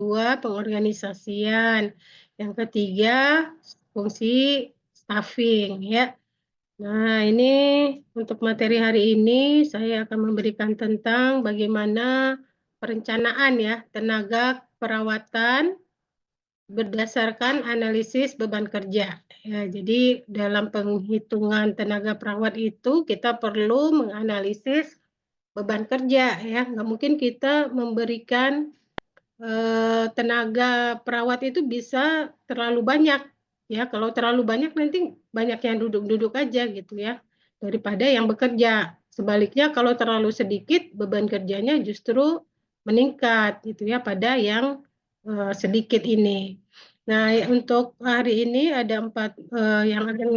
kedua pengorganisasian, yang ketiga fungsi staffing ya. Nah, ini untuk materi hari ini saya akan memberikan tentang bagaimana perencanaan ya tenaga perawatan berdasarkan analisis beban kerja. Ya, jadi dalam penghitungan tenaga perawat itu kita perlu menganalisis beban kerja ya. Nggak mungkin kita memberikan tenaga perawat itu bisa terlalu banyak ya. Kalau terlalu banyak nanti banyak yang duduk-duduk aja gitu ya daripada yang bekerja. Sebaliknya kalau terlalu sedikit beban kerjanya justru meningkat gitu ya pada yang sedikit ini. Nah, untuk hari ini ada 4 yang akan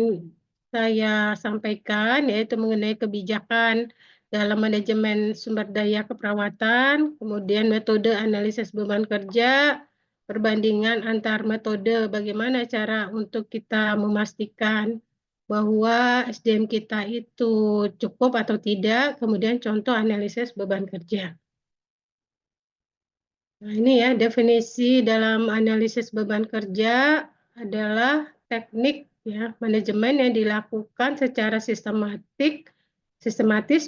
saya sampaikan yaitu mengenai kebijakan dalam manajemen sumber daya keperawatan, kemudian metode analisis beban kerja, perbandingan antar metode, bagaimana cara untuk kita memastikan bahwa SDM kita itu cukup atau tidak, kemudian contoh analisis beban kerja. Nah, ini ya definisi dalam analisis beban kerja adalah teknik ya manajemen yang dilakukan secara sistematis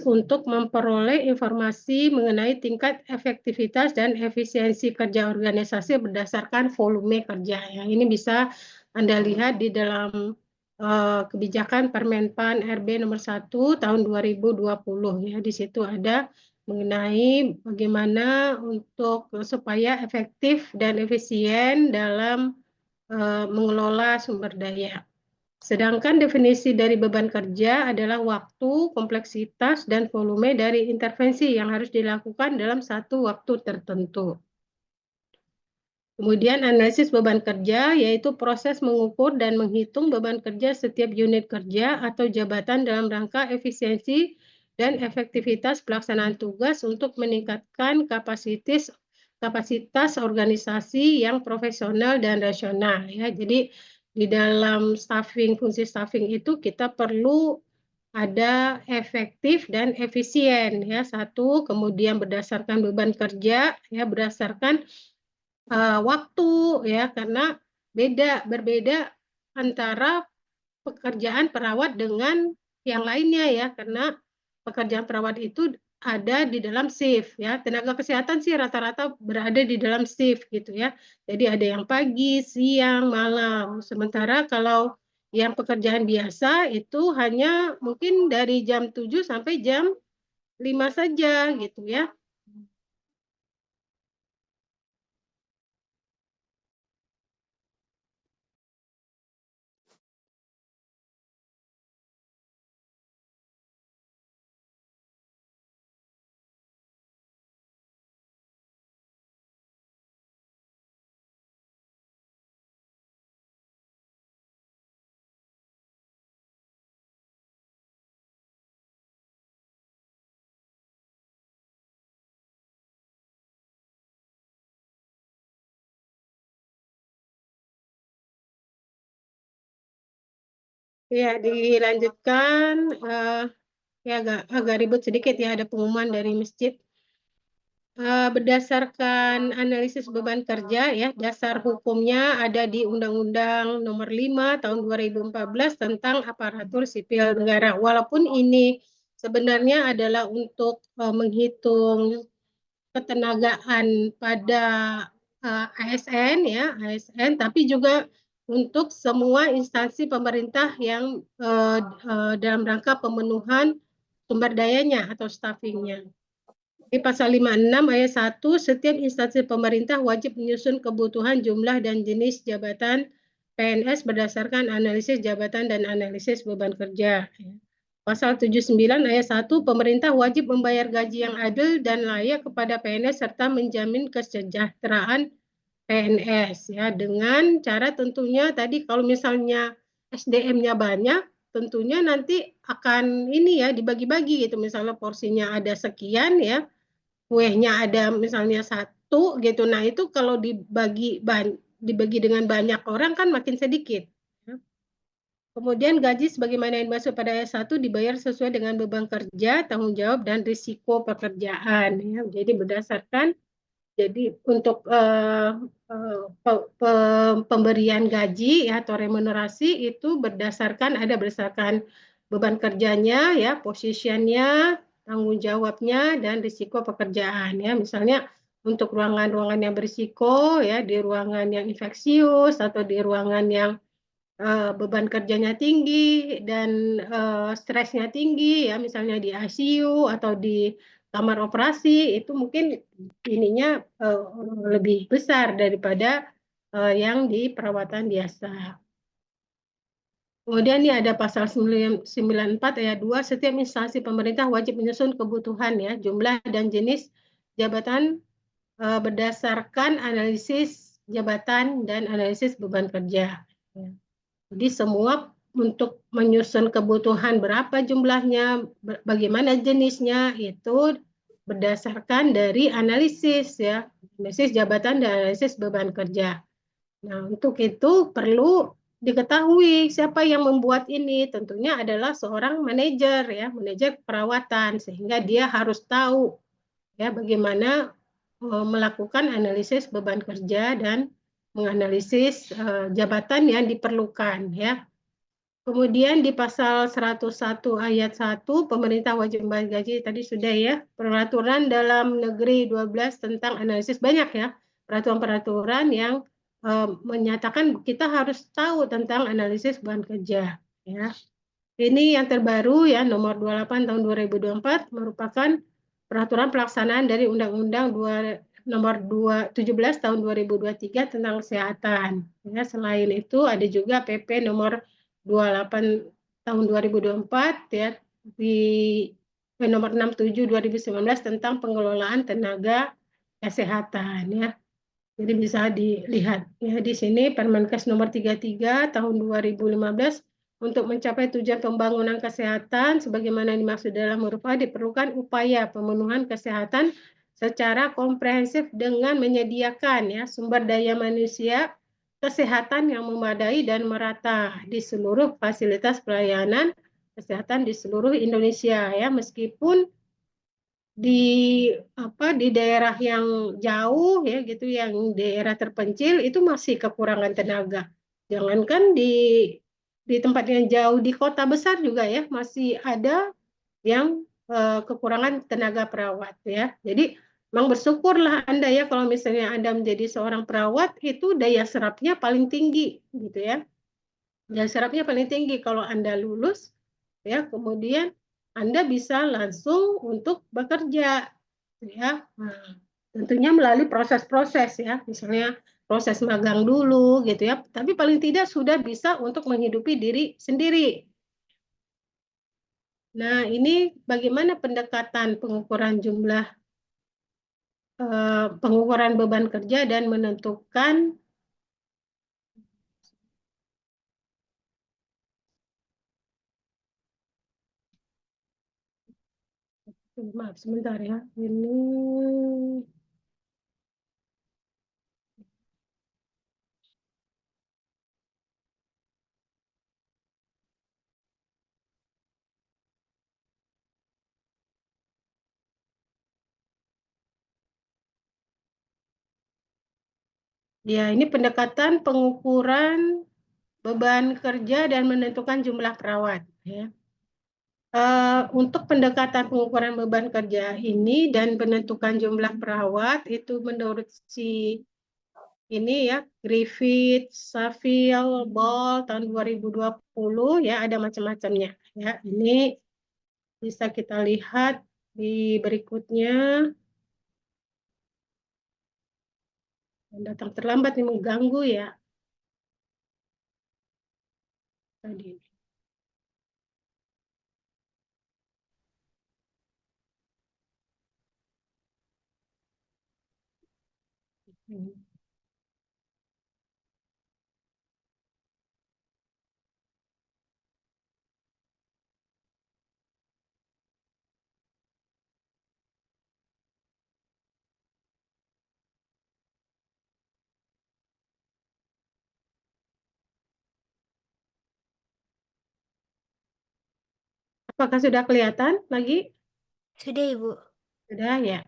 untuk memperoleh informasi mengenai tingkat efektivitas dan efisiensi kerja organisasi berdasarkan volume kerja ya. Ini bisa Anda lihat di dalam kebijakan Permenpan RB nomor 1 tahun 2020 ya. Di situ ada mengenai bagaimana untuk supaya efektif dan efisien dalam mengelola sumber daya. Sedangkan definisi dari beban kerja adalah waktu, kompleksitas, dan volume dari intervensi yang harus dilakukan dalam satu waktu tertentu. Kemudian analisis beban kerja yaitu proses mengukur dan menghitung beban kerja setiap unit kerja atau jabatan dalam rangka efisiensi dan efektivitas pelaksanaan tugas untuk meningkatkan kapasitas organisasi yang profesional dan rasional ya. Jadi di dalam fungsi staffing itu kita perlu ada efektif dan efisien ya. Satu, kemudian berdasarkan beban kerja ya, berdasarkan waktu ya, karena berbeda antara pekerjaan perawat dengan yang lainnya ya, karena pekerjaan perawat itu ada di dalam shift ya. Tenaga kesehatan sih rata-rata berada di dalam shift gitu ya. Jadi ada yang pagi, siang, malam. Sementara kalau yang pekerjaan biasa itu hanya mungkin dari jam 7 sampai jam 5 saja gitu ya. Ya, dilanjutkan. Ya agak ribut sedikit ya, ada pengumuman dari masjid. Berdasarkan analisis beban kerja ya, dasar hukumnya ada di Undang-Undang Nomor 5 Tahun 2014 tentang aparatur sipil negara. Walaupun ini sebenarnya adalah untuk menghitung ketenagaan pada ASN ya, ASN, tapi juga untuk semua instansi pemerintah yang dalam rangka pemenuhan sumber dayanya atau staffingnya. Di pasal 56 ayat 1, setiap instansi pemerintah wajib menyusun kebutuhan jumlah dan jenis jabatan PNS berdasarkan analisis jabatan dan analisis beban kerja. Pasal 79 ayat 1, pemerintah wajib membayar gaji yang adil dan layak kepada PNS serta menjamin kesejahteraan PNS ya, dengan cara tentunya tadi kalau misalnya SDM-nya banyak, tentunya nanti akan ini ya dibagi-bagi gitu, misalnya porsinya ada sekian ya, kuenya ada misalnya 1 gitu. Nah, itu kalau dibagi dengan banyak orang kan makin sedikit. Ya. Kemudian gaji sebagaimana yang dimaksud pada ayat 1 dibayar sesuai dengan beban kerja, tanggung jawab, dan risiko pekerjaan. Ya. Jadi berdasarkan Jadi untuk pemberian gaji ya atau remunerasi itu berdasarkan beban kerjanya ya, posisinya, tanggung jawabnya dan risiko pekerjaan ya. Misalnya untuk ruangan-ruangan yang berisiko ya, di ruangan yang infeksius atau di ruangan yang beban kerjanya tinggi dan stresnya tinggi ya, misalnya di ICU atau di kamar operasi itu mungkin ininya lebih besar daripada yang di perawatan biasa. Kemudian ini ada pasal 94 ayat 2, setiap instansi pemerintah wajib menyusun kebutuhan ya, jumlah dan jenis jabatan berdasarkan analisis jabatan dan analisis beban kerja. Ya. Jadi semua untuk menyusun kebutuhan berapa jumlahnya, bagaimana jenisnya itu berdasarkan dari analisis ya, analisis jabatan dan analisis beban kerja. Nah, untuk itu perlu diketahui siapa yang membuat ini. Tentunya adalah seorang manajer ya, manajer perawatan sehingga dia harus tahu ya bagaimana melakukan analisis beban kerja dan menganalisis jabatan yang diperlukan ya. Kemudian di pasal 101 ayat 1 pemerintah wajib membayar gaji tadi sudah ya. Peraturan dalam negeri 12 tentang analisis banyak ya. Peraturan-peraturan yang menyatakan kita harus tahu tentang analisis beban kerja ya. Ini yang terbaru ya nomor 28 tahun 2024 merupakan peraturan pelaksanaan dari Undang-Undang nomor 17 tahun 2023 tentang kesehatan. Ya, selain itu ada juga PP nomor 28 tahun 2024 ya di nomor 67 2019 tentang pengelolaan tenaga kesehatan ya. Jadi bisa dilihat ya di sini Permenkes nomor 33 tahun 2015 untuk mencapai tujuan pembangunan kesehatan sebagaimana dimaksud dalam huruf A diperlukan upaya pemenuhan kesehatan secara komprehensif dengan menyediakan ya sumber daya manusia kesehatan yang memadai dan merata di seluruh fasilitas pelayanan kesehatan di seluruh Indonesia ya meskipun di daerah yang jauh ya gitu yang daerah terpencil itu masih kekurangan tenaga. Jangankan di tempat yang jauh di kota besar juga ya masih ada yang kekurangan tenaga perawat ya. Jadi memang bersyukurlah Anda ya kalau misalnya Anda menjadi seorang perawat itu daya serapnya paling tinggi gitu ya. Daya serapnya paling tinggi kalau Anda lulus ya kemudian Anda bisa langsung untuk bekerja ya. Nah, tentunya melalui proses-proses ya, misalnya proses magang dulu gitu ya, tapi paling tidak sudah bisa untuk menghidupi diri sendiri. Nah, ini bagaimana pendekatan pengukuran jumlah pengukuran beban kerja dan menentukan maaf sebentar ya. Ini ya, ini pendekatan pengukuran beban kerja dan menentukan jumlah perawat ya. Untuk pendekatan pengukuran beban kerja ini dan penentukan jumlah perawat itu menurut si ini ya Griffith, Saville, Ball tahun 2020 ya ada macam-macamnya ya. Ini bisa kita lihat di berikutnya. Datang terlambat ini mengganggu ya tadi. Apakah sudah kelihatan lagi? Sudah, Ibu. Sudah ya.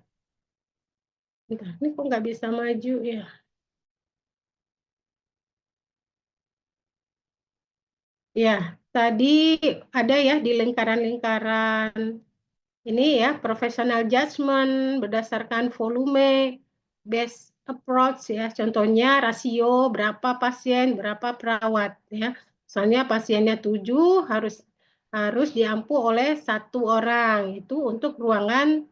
Bentar, ini kok nggak bisa maju ya? Ya, tadi ada ya di lingkaran-lingkaran ini ya, professional judgment berdasarkan volume, best approach ya, contohnya rasio berapa pasien, berapa perawat ya. Misalnya pasiennya 7 harus diampu oleh 1 orang, itu untuk ruangan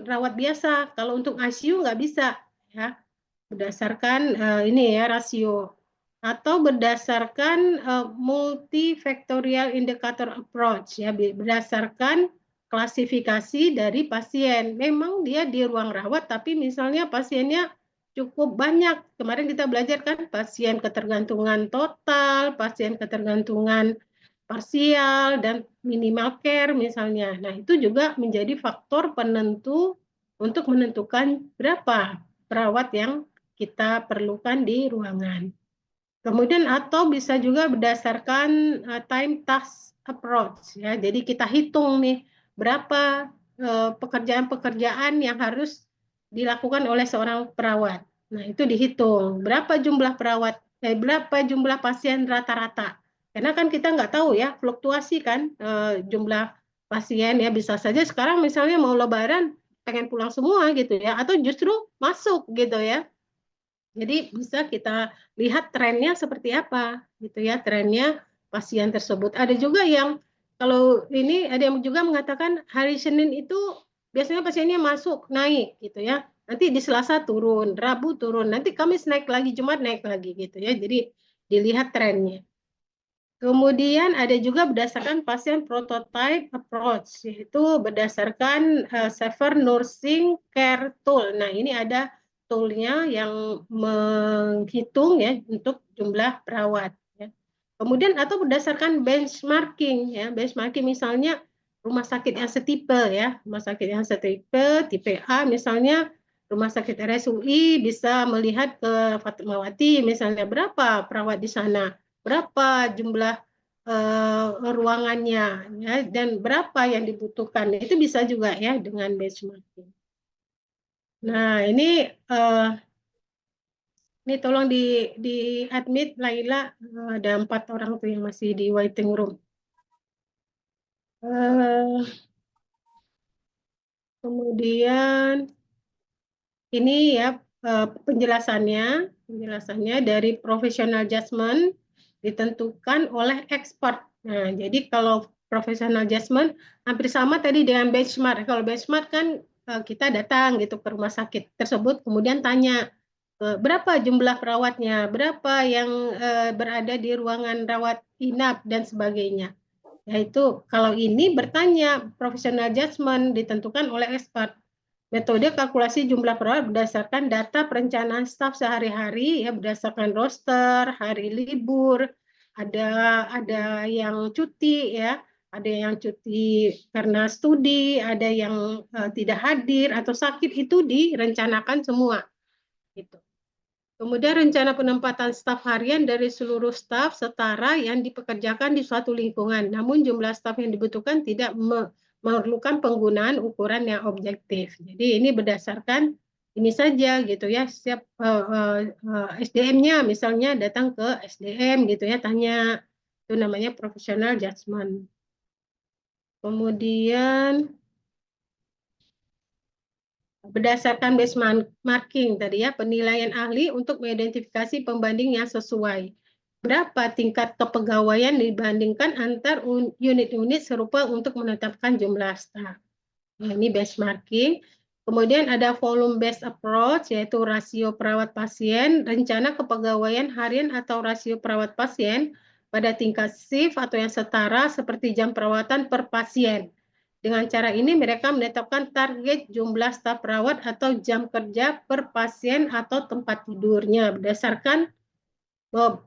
rawat biasa. Kalau untuk ICU nggak bisa ya, berdasarkan ini ya rasio, atau berdasarkan multifactorial indicator approach ya, berdasarkan klasifikasi dari pasien. Memang dia di ruang rawat, tapi misalnya pasiennya cukup banyak. Kemarin kita belajar kan pasien ketergantungan total, pasien ketergantungan parsial, dan minimal care misalnya. Nah, itu juga menjadi faktor penentu untuk menentukan berapa perawat yang kita perlukan di ruangan. Kemudian atau bisa juga berdasarkan time task approach ya. Jadi kita hitung nih berapa pekerjaan-pekerjaan yang harus dilakukan oleh seorang perawat. Nah, itu dihitung. Berapa jumlah berapa jumlah pasien rata-rata. Karena kan kita nggak tahu ya, fluktuasi kan jumlah pasien ya, bisa saja sekarang misalnya mau lebaran pengen pulang semua gitu ya, atau justru masuk gitu ya. Jadi bisa kita lihat trennya seperti apa gitu ya, trennya pasien tersebut. Ada juga yang kalau ini ada yang juga mengatakan hari Senin itu biasanya pasiennya masuk naik gitu ya. Nanti di Selasa turun, Rabu turun, nanti Kamis naik lagi, Jumat naik lagi gitu ya. Jadi dilihat trennya. Kemudian ada juga berdasarkan pasien prototype approach, yaitu berdasarkan Safer Nursing Care Tool. Nah, ini ada toolnya yang menghitung ya untuk jumlah perawat. Ya. Kemudian atau berdasarkan benchmarking ya, benchmarking misalnya rumah sakit yang setipe ya, rumah sakit yang setipe, tipe A misalnya rumah sakit RSUI bisa melihat ke Fatmawati misalnya berapa perawat di sana, berapa jumlah ruangannya ya, dan berapa yang dibutuhkan. Itu bisa juga ya dengan benchmarking. Nah, ini tolong di admit Laila, ada 4 orang tuh yang masih di waiting room. Kemudian ini ya penjelasannya dari professional judgment ditentukan oleh expert. Nah, jadi kalau professional judgment hampir sama tadi dengan benchmark. Kalau benchmark kan kita datang gitu ke rumah sakit tersebut, kemudian tanya berapa jumlah perawatnya, berapa yang berada di ruangan rawat inap dan sebagainya. Yaitu kalau ini bertanya professional judgment ditentukan oleh expert. Metode kalkulasi jumlah perawat berdasarkan data perencanaan staf sehari-hari ya, berdasarkan roster, hari libur, ada yang cuti ya, ada yang cuti karena studi, ada yang tidak hadir atau sakit, itu direncanakan semua gitu. Kemudian rencana penempatan staf harian dari seluruh staf setara yang dipekerjakan di suatu lingkungan. Namun jumlah staf yang dibutuhkan tidak memerlukan penggunaan ukuran yang objektif. Jadi ini berdasarkan ini saja gitu ya. Setiap SDM-nya misalnya datang ke SDM gitu ya, tanya, itu namanya professional judgment. Kemudian berdasarkan benchmarking tadi ya, penilaian ahli untuk mengidentifikasi pembanding yang sesuai. Berapa tingkat kepegawaian dibandingkan antar unit-unit serupa untuk menetapkan jumlah staf. Nah, ini benchmarking. Kemudian ada volume based approach, yaitu rasio perawat pasien, rencana kepegawaian harian atau rasio perawat pasien pada tingkat shift atau yang setara seperti jam perawatan per pasien. Dengan cara ini mereka menetapkan target jumlah staf perawat atau jam kerja per pasien atau tempat tidurnya berdasarkan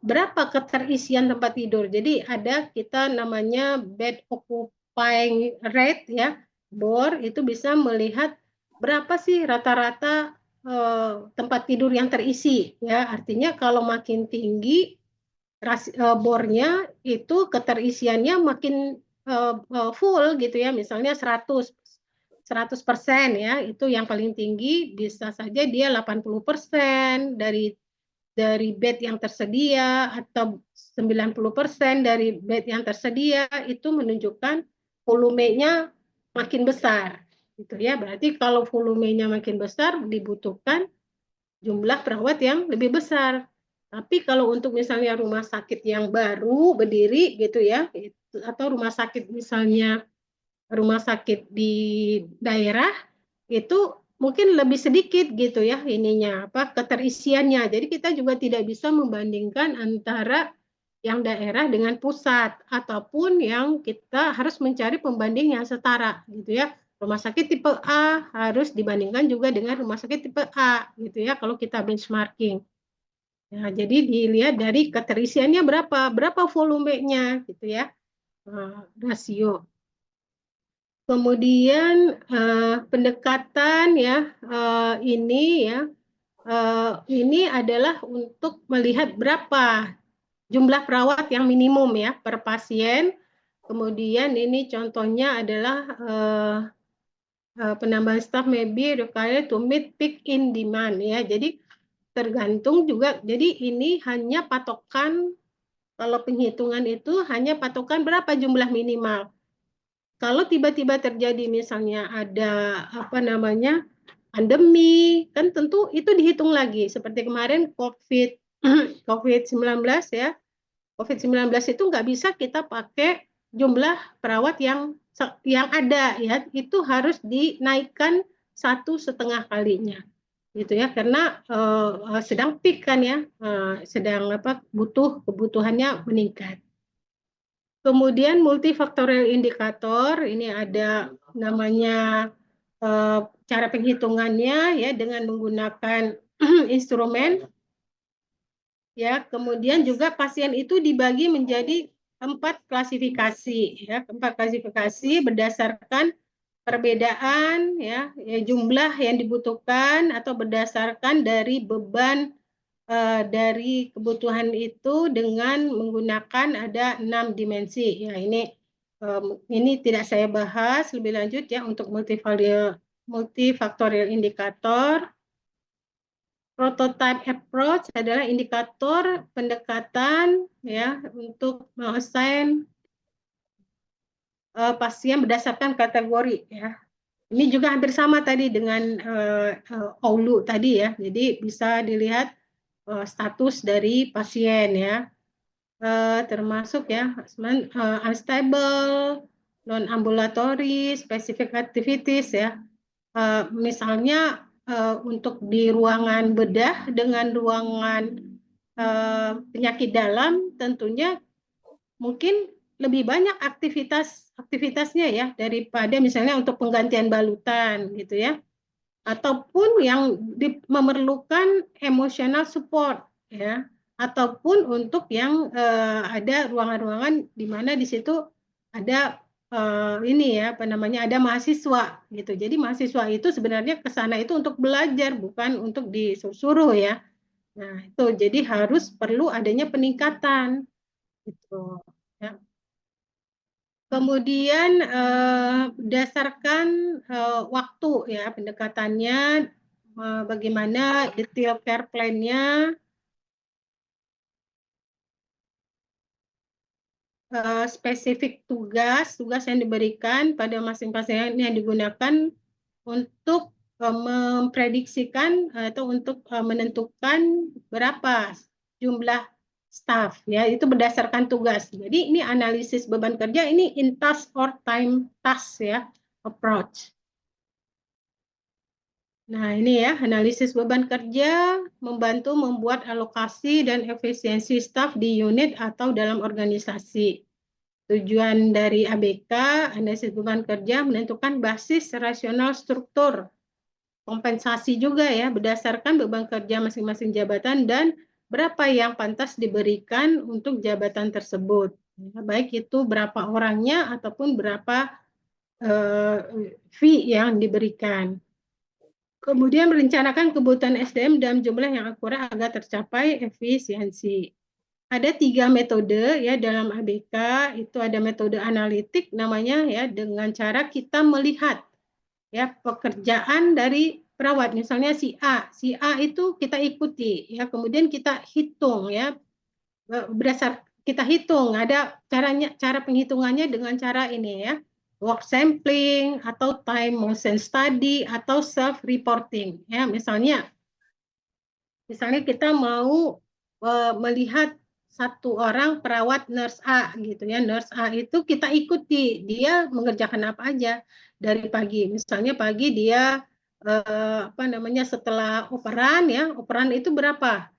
berapa keterisian tempat tidur. Jadi ada kita namanya bed occupying rate ya, BOR, itu bisa melihat berapa sih rata-rata tempat tidur yang terisi ya. Artinya kalau makin tinggi bornya itu keterisiannya makin full gitu ya, misalnya 100 100% ya, itu yang paling tinggi, bisa saja dia 80% dari bed yang tersedia atau 90% dari bed yang tersedia, itu menunjukkan volumenya makin besar gitu ya. Berarti kalau volumenya makin besar dibutuhkan jumlah perawat yang lebih besar. Tapi kalau untuk misalnya rumah sakit yang baru berdiri gitu ya, atau rumah sakit misalnya rumah sakit di daerah itu mungkin lebih sedikit gitu ya ininya apa keterisiannya. Jadi kita juga tidak bisa membandingkan antara yang daerah dengan pusat ataupun yang kita harus mencari pembanding yang setara gitu ya. Rumah sakit tipe A harus dibandingkan juga dengan rumah sakit tipe A gitu ya kalau kita benchmarking. Nah, jadi dilihat dari keterisiannya berapa volumenya gitu ya. Rasio. Kemudian pendekatan ya ini ya ini adalah untuk melihat berapa jumlah perawat yang minimum ya per pasien. Kemudian ini contohnya adalah penambahan staff may be required to meet peak in demand ya. Jadi tergantung juga. Jadi ini hanya patokan kalau penghitungan itu hanya patokan berapa jumlah minimal. Kalau tiba-tiba terjadi misalnya ada apa namanya pandemi, kan tentu itu dihitung lagi. Seperti kemarin COVID-19 ya, COVID-19 itu nggak bisa kita pakai jumlah perawat yang ada ya, itu harus dinaikkan 1,5 kalinya, gitu ya, karena sedang peak kan ya, sedang apa kebutuhannya meningkat. Kemudian multifaktorial indikator, ini ada namanya cara penghitungannya ya dengan menggunakan instrumen. Ya, kemudian juga pasien itu dibagi menjadi 4 klasifikasi ya, 4 klasifikasi berdasarkan perbedaan ya, jumlah yang dibutuhkan atau berdasarkan dari beban dari kebutuhan itu dengan menggunakan ada 6 dimensi. Ya, ini tidak saya bahas lebih lanjut ya untuk multifaktorial indikator. Prototype approach adalah indikator pendekatan ya untuk mengassign pasien berdasarkan kategori ya. Ini juga hampir sama tadi dengan OULU tadi ya. Jadi bisa dilihat status dari pasien ya, termasuk ya unstable, non-ambulatory, specific activities ya. Misalnya untuk di ruangan bedah dengan ruangan penyakit dalam tentunya mungkin lebih banyak aktivitasnya ya daripada misalnya untuk penggantian balutan gitu ya, ataupun yang memerlukan emotional support ya, ataupun untuk yang ada ruangan-ruangan di mana di situ ada ini ya apa namanya ada mahasiswa gitu. Jadi mahasiswa itu sebenarnya ke sana itu untuk belajar bukan untuk disuruh ya. Nah, itu jadi harus perlu adanya peningkatan gitu ya. Kemudian berdasarkan waktu ya pendekatannya, bagaimana detail care plan-nya, spesifik tugas yang diberikan pada masing-masing yang digunakan untuk memprediksikan atau untuk menentukan berapa jumlah staff ya, itu berdasarkan tugas. Jadi ini analisis beban kerja ini in task or time task ya approach. Nah, ini ya analisis beban kerja membantu membuat alokasi dan efisiensi staf di unit atau dalam organisasi. Tujuan dari ABK, analisis beban kerja, menentukan basis rasional struktur kompensasi juga ya berdasarkan beban kerja masing-masing jabatan dan berapa yang pantas diberikan untuk jabatan tersebut. Baik itu berapa orangnya ataupun berapa fee yang diberikan. Kemudian merencanakan kebutuhan SDM dalam jumlah yang akurat agar tercapai efisiensi. Ada 3 metode ya dalam ABK, itu ada metode analitik namanya ya, dengan cara kita melihat ya pekerjaan dari perawat. Misalnya si A itu kita ikuti ya, kemudian kita hitung ya, berdasar kita hitung ada cara penghitungannya dengan cara ini ya, work sampling atau time motion study atau self reporting ya. Misalnya kita mau melihat satu orang perawat nurse A gitu ya, nurse A itu kita ikuti dia mengerjakan apa aja dari pagi. Misalnya pagi dia setelah operan ya, operan itu berapa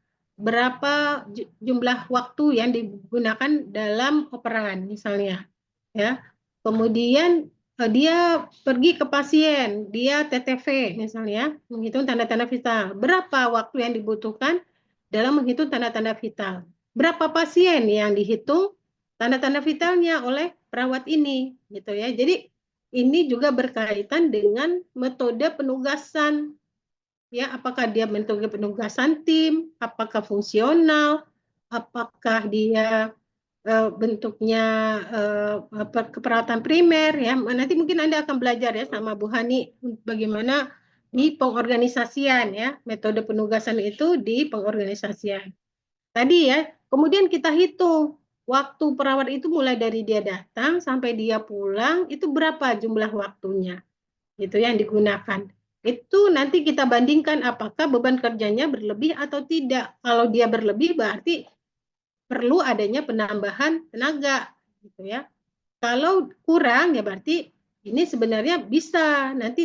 jumlah waktu yang digunakan dalam operan misalnya ya. Kemudian dia pergi ke pasien, dia TTV misalnya, menghitung tanda-tanda vital. Berapa waktu yang dibutuhkan dalam menghitung tanda-tanda vital? Berapa pasien yang dihitung tanda-tanda vitalnya oleh perawat ini, gitu ya. Jadi ini juga berkaitan dengan metode penugasan, ya. Apakah dia metode penugasan tim, apakah fungsional, apakah dia bentuknya keperawatan primer ya. Nanti mungkin Anda akan belajar ya sama Bu Hani bagaimana di pengorganisasian ya, metode penugasan itu di pengorganisasian. Tadi ya, kemudian kita hitung waktu perawat itu mulai dari dia datang sampai dia pulang itu berapa jumlah waktunya. Itu yang digunakan. Itu nanti kita bandingkan apakah beban kerjanya berlebih atau tidak. Kalau dia berlebih berarti perlu adanya penambahan tenaga gitu ya. Kalau kurang ya berarti ini sebenarnya bisa nanti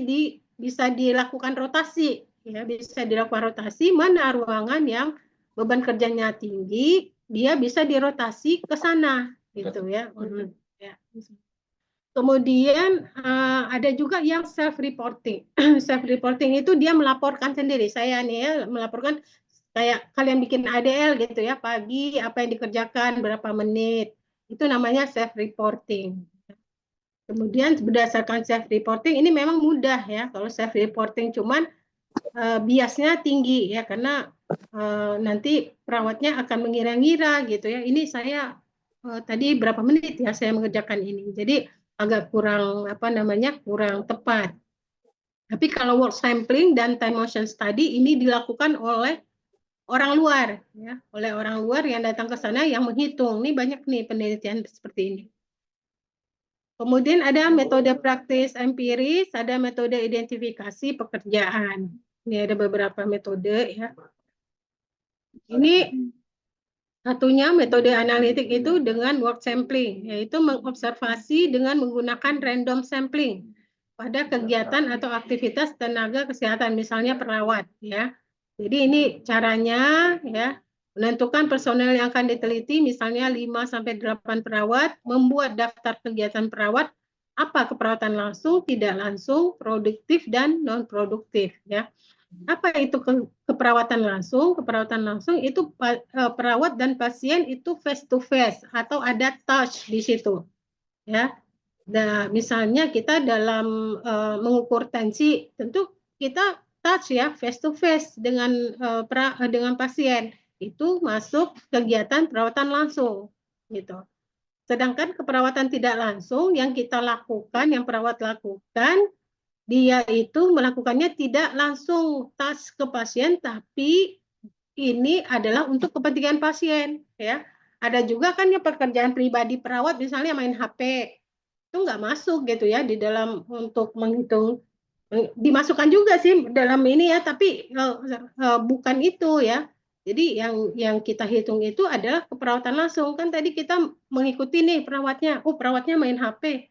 bisa dilakukan rotasi ya, bisa dilakukan rotasi mana ruangan yang beban kerjanya tinggi, dia bisa dirotasi ke sana gitu ya. Ya. Kemudian ada juga yang self reporting. Self reporting itu dia melaporkan sendiri. Saya nih ya melaporkan kayak kalian bikin ADL gitu ya, pagi apa yang dikerjakan berapa menit. Itu namanya self reporting. Kemudian berdasarkan self reporting ini memang mudah ya kalau self reporting, cuman biasnya tinggi ya karena nanti perawatnya akan mengira-ngira gitu ya. Ini saya tadi berapa menit ya saya mengerjakan ini. Jadi agak kurang kurang tepat. Tapi kalau work sampling dan time motion study ini dilakukan oleh orang luar ya, oleh orang luar yang datang ke sana yang menghitung. Ini banyak nih penelitian seperti ini. Kemudian ada metode praktis empiris, ada metode identifikasi pekerjaan. Ini ada beberapa metode ya. Ini satunya metode analitik itu dengan work sampling, yaitu mengobservasi dengan menggunakan random sampling pada kegiatan atau aktivitas tenaga kesehatan, misalnya perawat ya. Jadi ini caranya ya, menentukan personel yang akan diteliti, misalnya 5 sampai 8 perawat, membuat daftar kegiatan perawat, apa keperawatan langsung, tidak langsung, produktif dan non produktif ya. Apa itu keperawatan langsung? Keperawatan langsung itu perawat dan pasien itu face to face atau ada touch di situ. Ya. Nah, misalnya kita dalam mengukur tensi, tentu kita touch ya, face to face dengan dengan pasien. Itu masuk kegiatan perawatan langsung gitu. Sedangkan keperawatan tidak langsung yang kita lakukan, yang perawat lakukan, dia itu melakukannya tidak langsung touch ke pasien, tapi ini adalah untuk kepentingan pasien ya. Ada juga kan ya pekerjaan pribadi perawat, misalnya main HP, itu nggak masuk gitu ya di dalam untuk menghitung, dimasukkan juga sih dalam ini ya, tapi bukan itu ya. Jadi yang kita hitung itu adalah keperawatan langsung. Kan tadi kita mengikuti nih perawatnya, perawatnya main HP,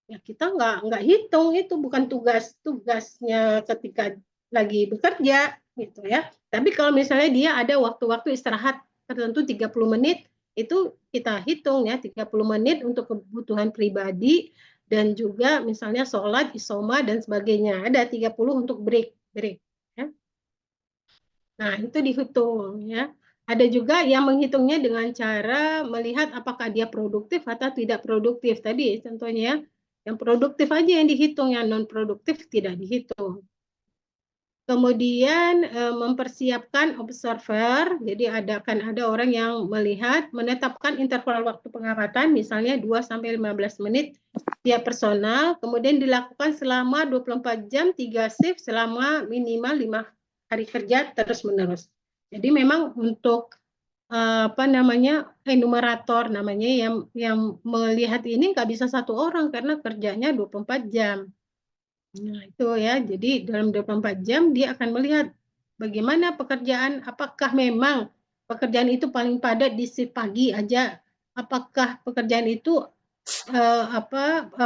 ya kita nggak hitung, itu bukan tugasnya ketika lagi bekerja gitu ya. Tapi kalau misalnya dia ada waktu-waktu istirahat tertentu 30 menit, itu kita hitung ya 30 menit untuk kebutuhan pribadi dan juga misalnya sholat, isoma dan sebagainya. Ada 30 untuk break ya. Nah, itu dihitung ya. Ada juga yang menghitungnya dengan cara melihat apakah dia produktif atau tidak produktif. Tadi contohnya ya, yang produktif aja yang dihitung, yang non produktif tidak dihitung. Kemudian mempersiapkan observer, jadi akan ada orang yang melihat, menetapkan interval waktu pengamatan, misalnya 2-15 menit tiap personal, kemudian dilakukan selama 24 jam, 3 shift, selama minimal 5 hari kerja terus-menerus. Jadi memang untuk enumerator namanya yang melihat ini nggak bisa satu orang karena kerjanya 24 jam. Nah, itu ya. Jadi dalam 24 jam dia akan melihat bagaimana pekerjaan, apakah memang pekerjaan itu paling padat di shift pagi aja, apakah pekerjaan itu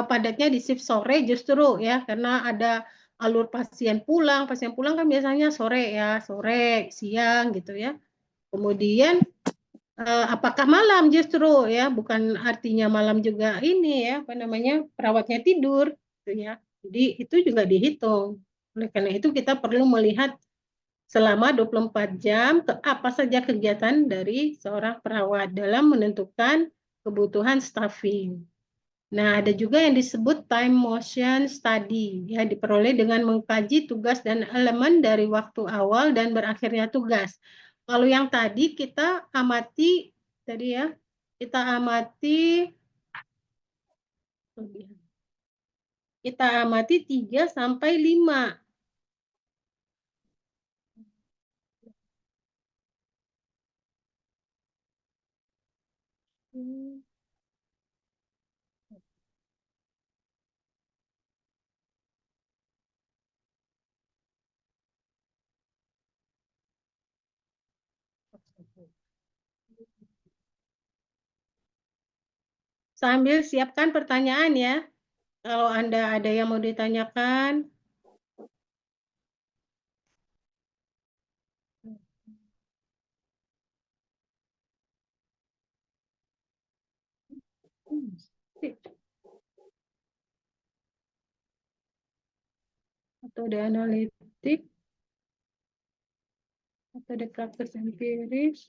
padatnya di shift sore justru ya, karena ada alur pasien pulang kan biasanya sore ya, sore, siang gitu ya. Kemudian apakah malam justru ya, bukan artinya malam juga ini ya, perawatnya tidur gitu ya. Jadi itu juga dihitung. Oleh karena itu kita perlu melihat selama 24 jam apa saja kegiatan dari seorang perawat dalam menentukan kebutuhan staffing. Nah, ada juga yang disebut time motion study, ya diperoleh dengan mengkaji tugas dan elemen dari waktu awal dan berakhirnya tugas. Kalau yang tadi kita amati, tadi ya, kita amati 3 sampai 5. Sambil siapkan pertanyaan ya. Kalau Anda ada yang mau ditanyakan. Metode analitik, metode praktek empiris,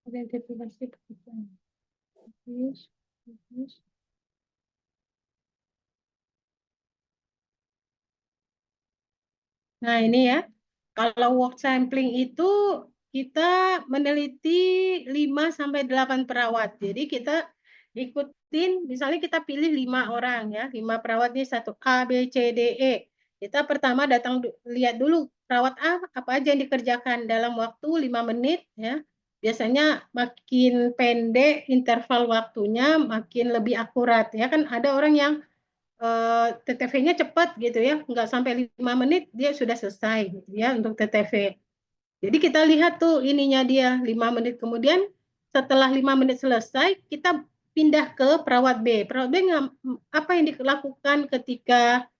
identifikasi pekerjaan. Nah, ini ya. Kalau work sampling itu kita meneliti 5 sampai 8 perawat. Jadi kita ikutin, misalnya kita pilih 5 orang ya, 5 perawat ini satu A, B, C, D, E. Kita pertama datang lihat dulu perawat A apa aja yang dikerjakan dalam waktu 5 menit ya. Biasanya makin pendek interval waktunya makin lebih akurat ya, kan ada orang yang TTV-nya cepat gitu ya, nggak sampai 5 menit dia sudah selesai gitu ya untuk TTV. Jadi kita lihat tuh ininya dia 5 menit kemudian setelah 5 menit selesai kita pindah ke perawat B. Perawat B apa yang dilakukan ketika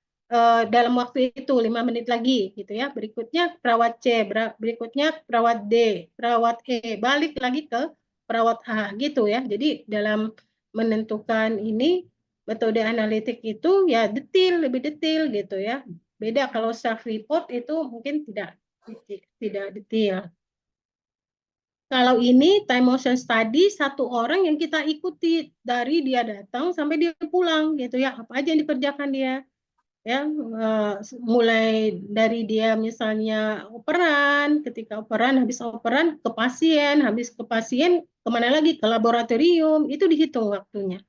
dalam waktu itu 5 menit lagi gitu ya. Berikutnya perawat C, berikutnya perawat D, perawat E, balik lagi ke perawat A gitu ya. Jadi dalam menentukan ini metode analitik itu ya lebih detail gitu ya. Beda kalau self report itu mungkin tidak detail. Kalau ini time motion study satu orang yang kita ikuti dari dia datang sampai dia pulang gitu ya. Apa aja yang dikerjakan dia ya, mulai dari dia misalnya operan, ketika operan habis operan ke pasien, habis ke pasien kemana lagi ke laboratorium, itu dihitung waktunya.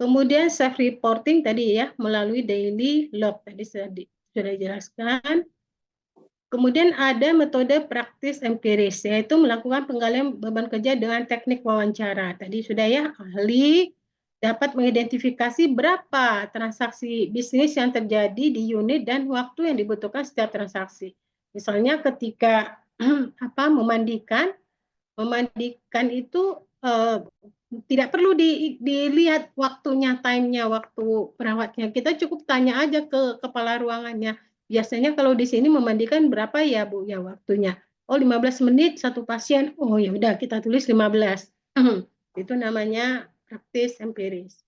Kemudian self reporting tadi ya melalui daily log tadi sudah dijelaskan. Kemudian ada metode praktis empiris, yaitu melakukan penggalian beban kerja dengan teknik wawancara. Tadi sudah ya, ahli dapat mengidentifikasi berapa transaksi bisnis yang terjadi di unit dan waktu yang dibutuhkan setiap transaksi. Misalnya ketika memandikan itu tidak perlu dilihat waktunya, time-nya, waktu perawatnya. Kita cukup tanya aja ke kepala ruangannya. Biasanya kalau di sini memandikan berapa ya Bu ya waktunya? Oh 15 menit satu pasien. Oh ya udah kita tulis 15. Itu namanya praktis empiris.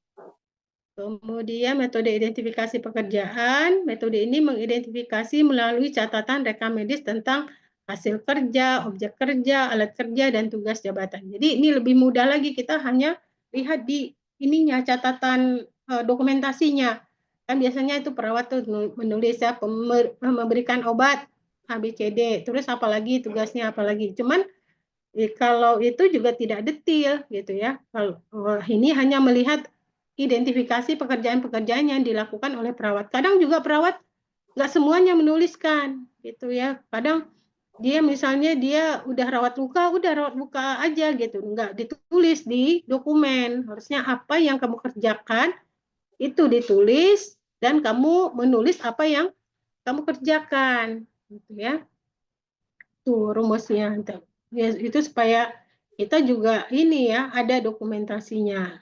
Kemudian metode identifikasi pekerjaan. Metode ini mengidentifikasi melalui catatan rekam medis tentang hasil kerja, objek kerja, alat kerja, dan tugas jabatan. Jadi ini lebih mudah lagi, kita hanya lihat di ininya catatan dokumentasinya. Kan biasanya itu perawat tuh menulis ya, memberikan obat ABCD, terus apalagi tugasnya apalagi. Cuman kalau itu juga tidak detail gitu ya. Kalau ini hanya melihat identifikasi pekerjaan-pekerjaan yang dilakukan oleh perawat. Kadang juga perawat nggak semuanya menuliskan gitu ya. Kadang dia misalnya dia udah rawat luka aja gitu, nggak ditulis di dokumen. Harusnya apa yang kamu kerjakan itu ditulis dan kamu menulis apa yang kamu kerjakan gitu ya. Tuh rumusnya. Ya, itu supaya kita juga ini ya ada dokumentasinya.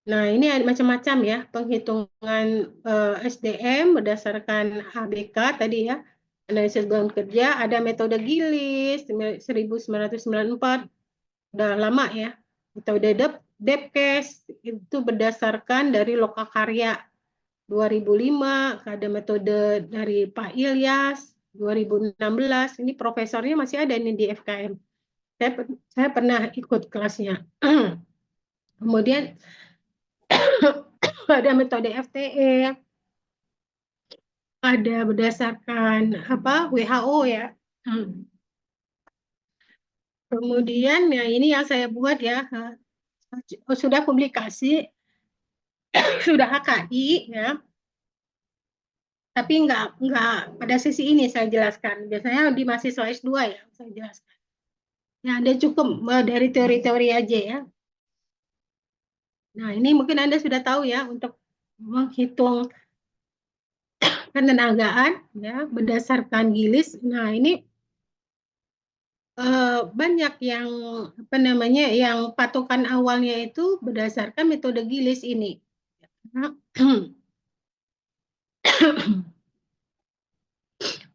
Nah, ini ada macam-macam ya penghitungan SDM berdasarkan ABK tadi ya. Analisis beban kerja, ada metode Gilis 1994, udah lama ya. Metode Debkes itu berdasarkan dari Lokakarya 2005, ada metode dari Pak Ilyas 2016. Ini profesornya masih ada ini di FKM. Saya pernah ikut kelasnya. Kemudian ada metode FTE, ada berdasarkan apa WHO ya. Kemudian ya ini yang saya buat ya, sudah publikasi, sudah HKI ya. Tapi nggak pada sisi ini saya jelaskan. Biasanya di mahasiswa S2 ya saya jelaskan. Ya, ada cukup dari teori-teori aja ya. Nah, ini mungkin Anda sudah tahu ya untuk menghitung ketenagaan ya berdasarkan Gilis. Nah, ini banyak yang apa namanya yang patokan awalnya itu berdasarkan metode Gilis ini.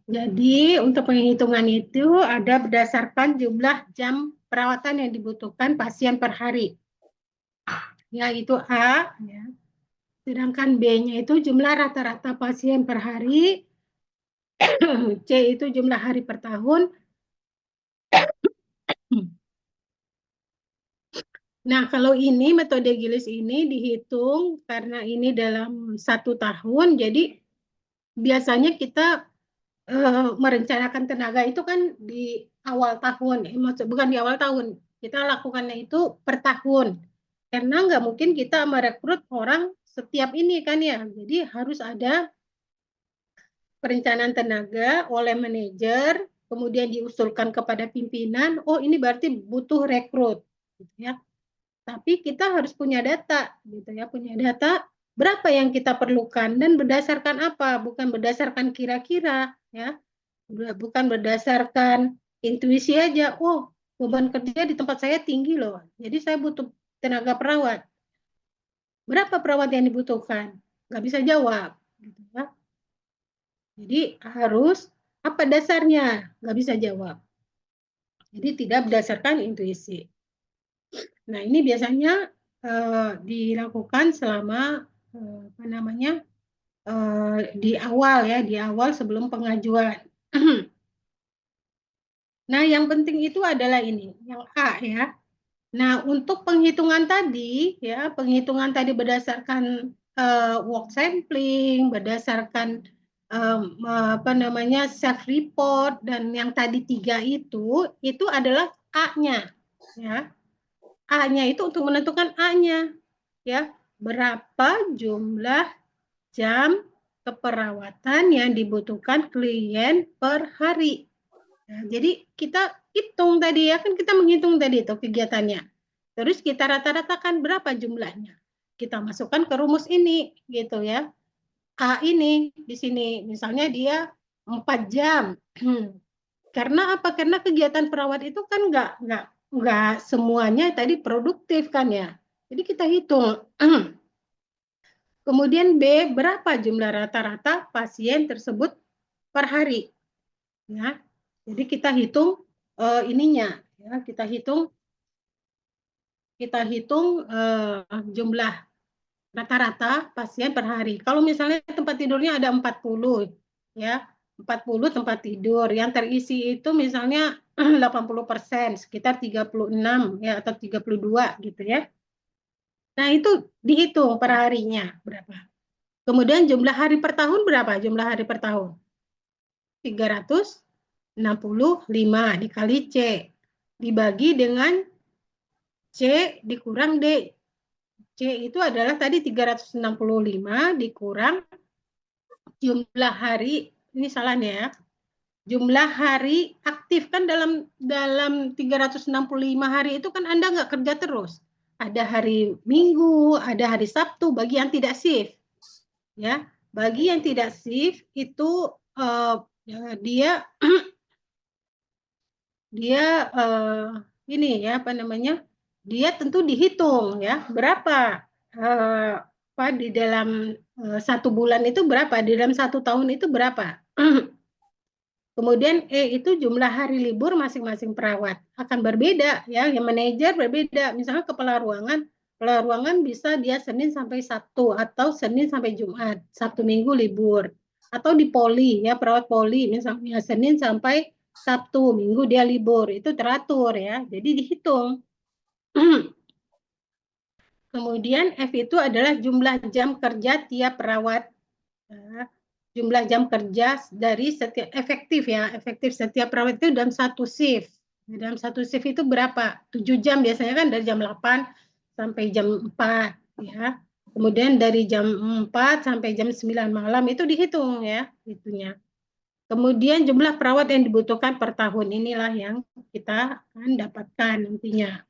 Jadi untuk penghitungan itu ada berdasarkan jumlah jam perawatan yang dibutuhkan pasien per hari. Ya, itu A. Ya. Sedangkan B-nya itu jumlah rata-rata pasien per hari. C itu jumlah hari per tahun. Nah, kalau ini metode Gilis ini dihitung karena ini dalam 1 tahun, jadi biasanya kita merencanakan tenaga itu kan di awal tahun, bukan di awal tahun, kita lakukannya itu per tahun. Karena nggak mungkin kita merekrut orang setiap ini kan ya, jadi harus ada perencanaan tenaga oleh manajer, kemudian diusulkan kepada pimpinan, oh ini berarti butuh rekrut, gitu ya. Tapi kita harus punya data, gitu ya, punya data berapa yang kita perlukan dan berdasarkan apa, bukan berdasarkan kira-kira, ya, bukan berdasarkan intuisi aja. Oh, beban kerja di tempat saya tinggi loh, jadi saya butuh tenaga perawat. Berapa perawat yang dibutuhkan? Nggak bisa jawab, gitu ya. Jadi harus apa dasarnya? Nggak bisa jawab. Jadi tidak berdasarkan intuisi. Nah, ini biasanya dilakukan selama apa namanya di awal ya, di awal sebelum pengajuan. Nah, yang penting itu adalah ini, yang A ya. Nah, untuk penghitungan tadi ya, penghitungan tadi berdasarkan work sampling, berdasarkan apa namanya self report dan yang tadi 3 itu adalah A-nya ya. A-nya itu untuk menentukan A-nya ya, berapa jumlah jam keperawatan yang dibutuhkan klien per hari. Nah, jadi kita hitung tadi ya, kan kita menghitung tadi itu kegiatannya. Terus kita rata-ratakan berapa jumlahnya. Kita masukkan ke rumus ini gitu ya. A ini di sini misalnya dia 4 jam. Karena apa? Karena kegiatan perawat itu kan nggak semuanya tadi produktif kan ya. Jadi kita hitung. Kemudian B, berapa jumlah rata-rata pasien tersebut per hari? Ya. Jadi kita hitung ininya, ya, kita hitung jumlah rata-rata pasien per hari. Kalau misalnya tempat tidurnya ada 40, ya, 40 tempat tidur yang terisi itu misalnya 80%, sekitar 36 ya atau 32 gitu ya. Nah, itu dihitung per harinya berapa. Kemudian jumlah hari per tahun berapa? Jumlah hari per tahun 365 dikali C dibagi dengan C dikurang D. C itu adalah tadi 365 dikurang jumlah hari, ini salah nih ya. Jumlah hari aktif kan dalam 365 hari itu kan Anda nggak kerja terus. Ada hari Minggu, ada hari Sabtu bagi yang tidak shift. Ya, bagi yang tidak shift itu dia ini ya apa namanya? Dia tentu dihitung ya berapa apa di dalam 1 bulan itu berapa, di dalam 1 tahun itu berapa. Kemudian itu jumlah hari libur masing-masing perawat akan berbeda ya, yang manajer berbeda. Misalnya kepala ruangan bisa dia Senin sampai Sabtu atau Senin sampai Jumat, Sabtu Minggu libur. Atau di poli ya, perawat poli misalnya Senin sampai Sabtu, Minggu dia libur. Itu teratur ya. Jadi dihitung. Kemudian F itu adalah jumlah jam kerja tiap perawat. Ya, jumlah jam kerja dari setiap efektif setiap perawat itu dalam satu shift. Dalam satu shift itu berapa? 7 jam biasanya kan dari jam 8 sampai jam 4 ya. Kemudian dari jam 4 sampai jam 9 malam itu dihitung ya, itunya. Kemudian jumlah perawat yang dibutuhkan per tahun inilah yang kita akan dapatkan nantinya.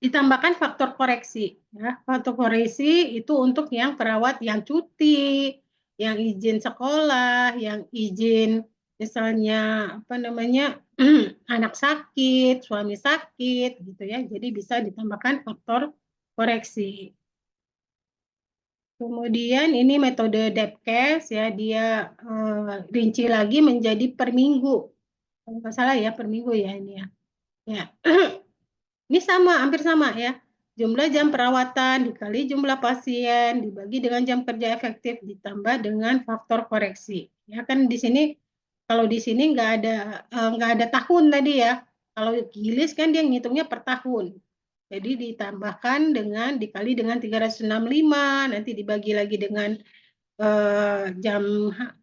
Ditambahkan faktor koreksi ya. Faktor koreksi itu untuk yang perawat yang cuti, yang izin sekolah, yang izin misalnya apa namanya anak sakit, suami sakit gitu ya. Jadi bisa ditambahkan faktor koreksi. Kemudian ini metode Debcast ya, dia rinci lagi menjadi per minggu. Kalau nggak salah ya per minggu ya ini ya. Ya. Ini sama, hampir sama ya. Jumlah jam perawatan dikali jumlah pasien dibagi dengan jam kerja efektif ditambah dengan faktor koreksi. Ya kan di sini kalau di sini nggak ada tahun tadi ya. Kalau Gilis kan dia ngitungnya per tahun. Jadi ditambahkan dengan dikali dengan 365, nanti dibagi lagi dengan jam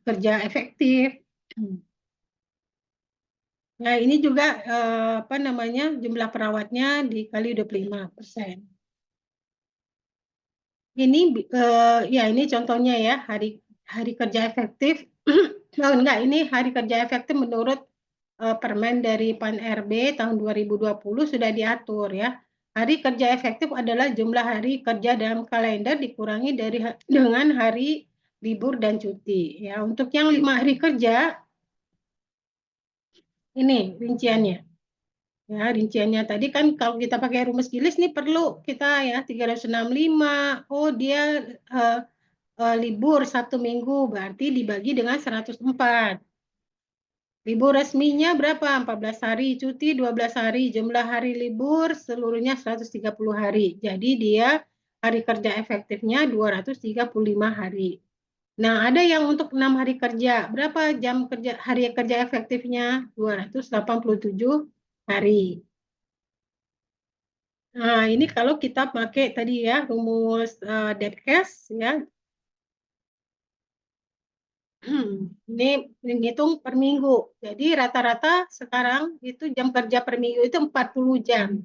kerja efektif. Nah, ini juga apa namanya jumlah perawatnya dikali 25%. Ini ya ini contohnya ya hari kerja efektif. Oh, enggak, ini hari kerja efektif menurut Permen dari Pan RB tahun 2020 sudah diatur ya. Hari kerja efektif adalah jumlah hari kerja dalam kalender dikurangi dengan hari libur dan cuti. Ya, untuk yang 5 hari kerja ini rinciannya. Ya, rinciannya tadi kan kalau kita pakai rumus Gilis nih perlu kita ya 365. Oh, dia libur Sabtu Minggu berarti dibagi dengan 104. Libur resminya berapa? 14 hari, cuti 12 hari, jumlah hari libur seluruhnya 130 hari. Jadi dia hari kerja efektifnya 235 hari. Nah, ada yang untuk 6 hari kerja. Berapa jam kerja hari kerja efektifnya? 287 hari. Nah, ini kalau kita pakai tadi ya rumus Debcast ya. Ini menghitung per minggu. Jadi rata-rata sekarang itu jam kerja per minggu itu 40 jam.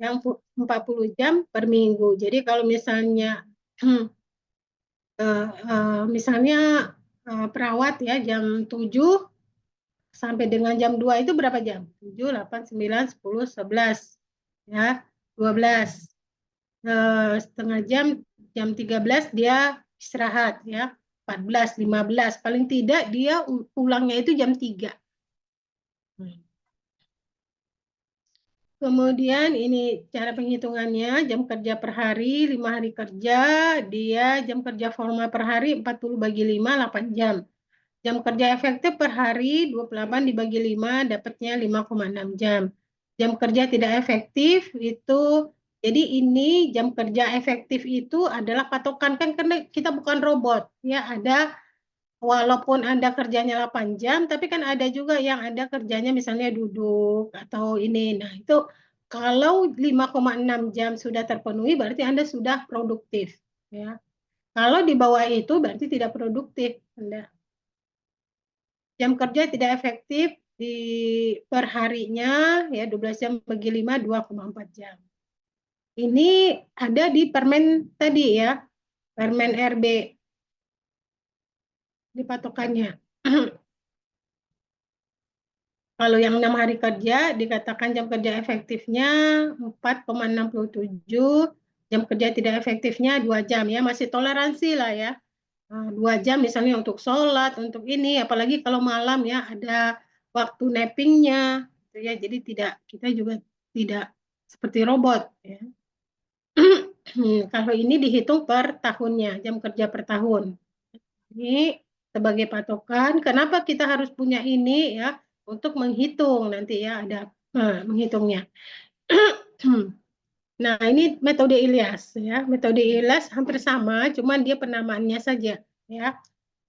Yang 40 jam per minggu. Jadi kalau misalnya misalnya perawat ya jam 7 sampai dengan jam 2 itu berapa jam? 7, 8, 9, 10, 11 ya, 12. Setengah jam 13 dia istirahat ya. 14, 15 paling tidak dia pulangnya itu jam 3. Kemudian ini cara penghitungannya, jam kerja per hari, 5 hari kerja, dia jam kerja formal per hari 40 bagi 5, 8 jam. Jam kerja efektif per hari 28 dibagi 5, dapatnya 5,6 jam. Jam kerja tidak efektif itu, jadi ini jam kerja efektif itu adalah patokan, kan karena kita bukan robot, ya ada walaupun Anda kerjanya 8 jam, tapi kan ada juga yang Anda kerjanya misalnya duduk atau ini. Nah, itu kalau 5,6 jam sudah terpenuhi berarti Anda sudah produktif. ya. Kalau di bawah itu berarti tidak produktif Anda. Jam kerja tidak efektif di perharinya ya 12 jam bagi 5 2,4 jam. Ini ada di permen tadi ya, permen RB di patokannya. Kalau yang 6 hari kerja dikatakan jam kerja efektifnya 4,67, jam kerja tidak efektifnya 2 jam ya, masih toleransi lah ya. 2 jam misalnya untuk sholat, untuk ini, apalagi kalau malam ya ada waktu nappingnya, ya. Jadi kita juga tidak seperti robot ya. Kalau ini dihitung per tahunnya, jam kerja per tahun. Ini sebagai patokan. Kenapa kita harus punya ini ya? Untuk menghitung nanti ya ada menghitungnya. Nah, ini metode Ilyas ya. Metode Ilyas hampir sama, cuman dia penamaannya saja ya.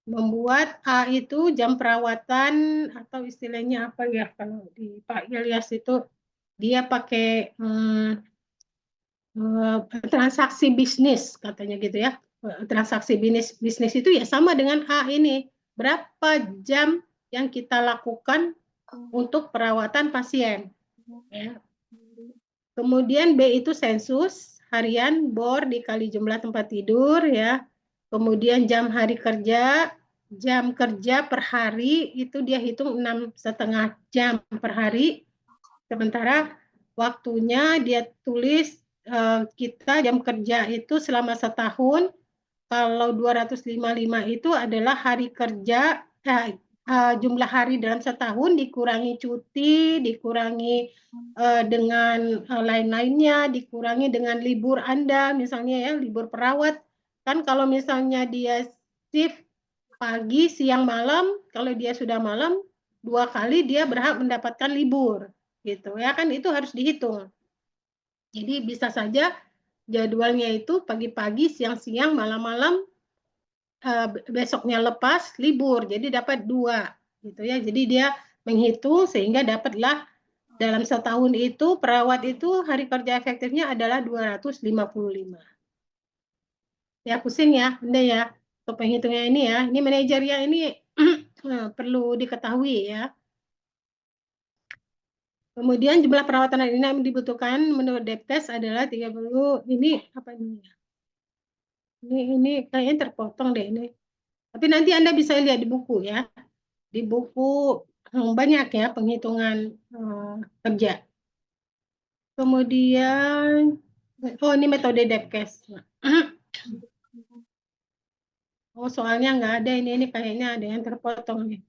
Membuat A itu jam perawatan atau istilahnya apa ya kalau di Pak Ilyas itu dia pakai transaksi bisnis katanya gitu ya. Transaksi bisnis itu ya sama dengan A ini. Berapa jam yang kita lakukan untuk perawatan pasien ya. Kemudian B itu sensus harian, bor dikali jumlah tempat tidur ya. Kemudian jam hari kerja, jam kerja per hari itu dia hitung 6,5 jam per hari. Sementara waktunya dia tulis kita jam kerja itu selama setahun. Kalau 255 itu adalah hari kerja, jumlah hari dalam setahun dikurangi cuti, dikurangi dengan lain-lainnya, dikurangi dengan libur Anda, misalnya ya, libur perawat. Kan kalau misalnya dia shift pagi, siang, malam, kalau dia sudah malam, 2 kali dia berhak mendapatkan libur. Gitu ya kan, itu harus dihitung. Jadi bisa saja jadwalnya itu pagi-pagi, siang-siang, malam-malam, besoknya lepas libur, jadi dapat 2 gitu ya. Jadi dia menghitung sehingga dapatlah dalam setahun itu perawat itu hari kerja efektifnya adalah 255. Ya pusing ya, Bunda ya. Untuk penghitungnya ini ya, ini manajernya ini perlu diketahui ya. Kemudian jumlah perawatan ini yang dibutuhkan menurut Depkes adalah 30, ini apa ini? Ini kayaknya terpotong deh ini. Tapi nanti Anda bisa lihat di buku ya. Di buku banyak ya penghitungan kerja. Kemudian, oh ini metode Depkes. Oh soalnya nggak ada ini kayaknya ada yang terpotong nih.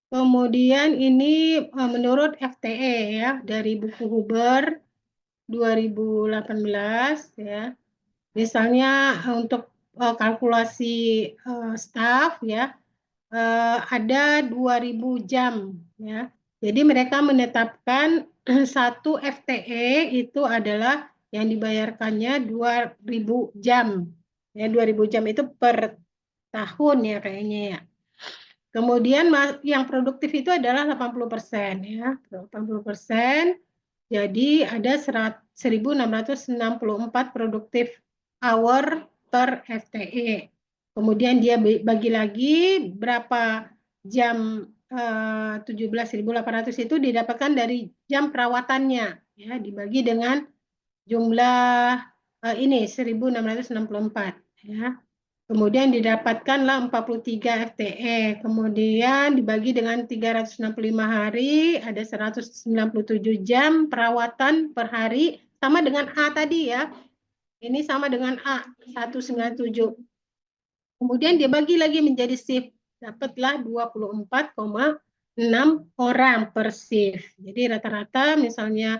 Kemudian ini menurut FTE ya dari buku Huber 2018 ya. Misalnya untuk kalkulasi staf ya ada 2.000 jam ya. Jadi mereka menetapkan satu FTE itu adalah yang dibayarkannya 2.000 jam. Ya 2.000 jam itu per tahun ya kayaknya ya. Kemudian yang produktif itu adalah 80% ya, 80%. Jadi ada 1.664 produktif hour per FTE. Kemudian dia bagi lagi berapa jam 17.800 itu didapatkan dari jam perawatannya ya dibagi dengan jumlah ini 1.664 ya. Kemudian didapatkanlah 43 FTE. Kemudian dibagi dengan 365 hari, ada 197 jam perawatan per hari. Sama dengan A tadi ya. Ini sama dengan A, 197. Kemudian dia bagi lagi menjadi shift. Dapatlah 24,6 orang per shift. Jadi rata-rata misalnya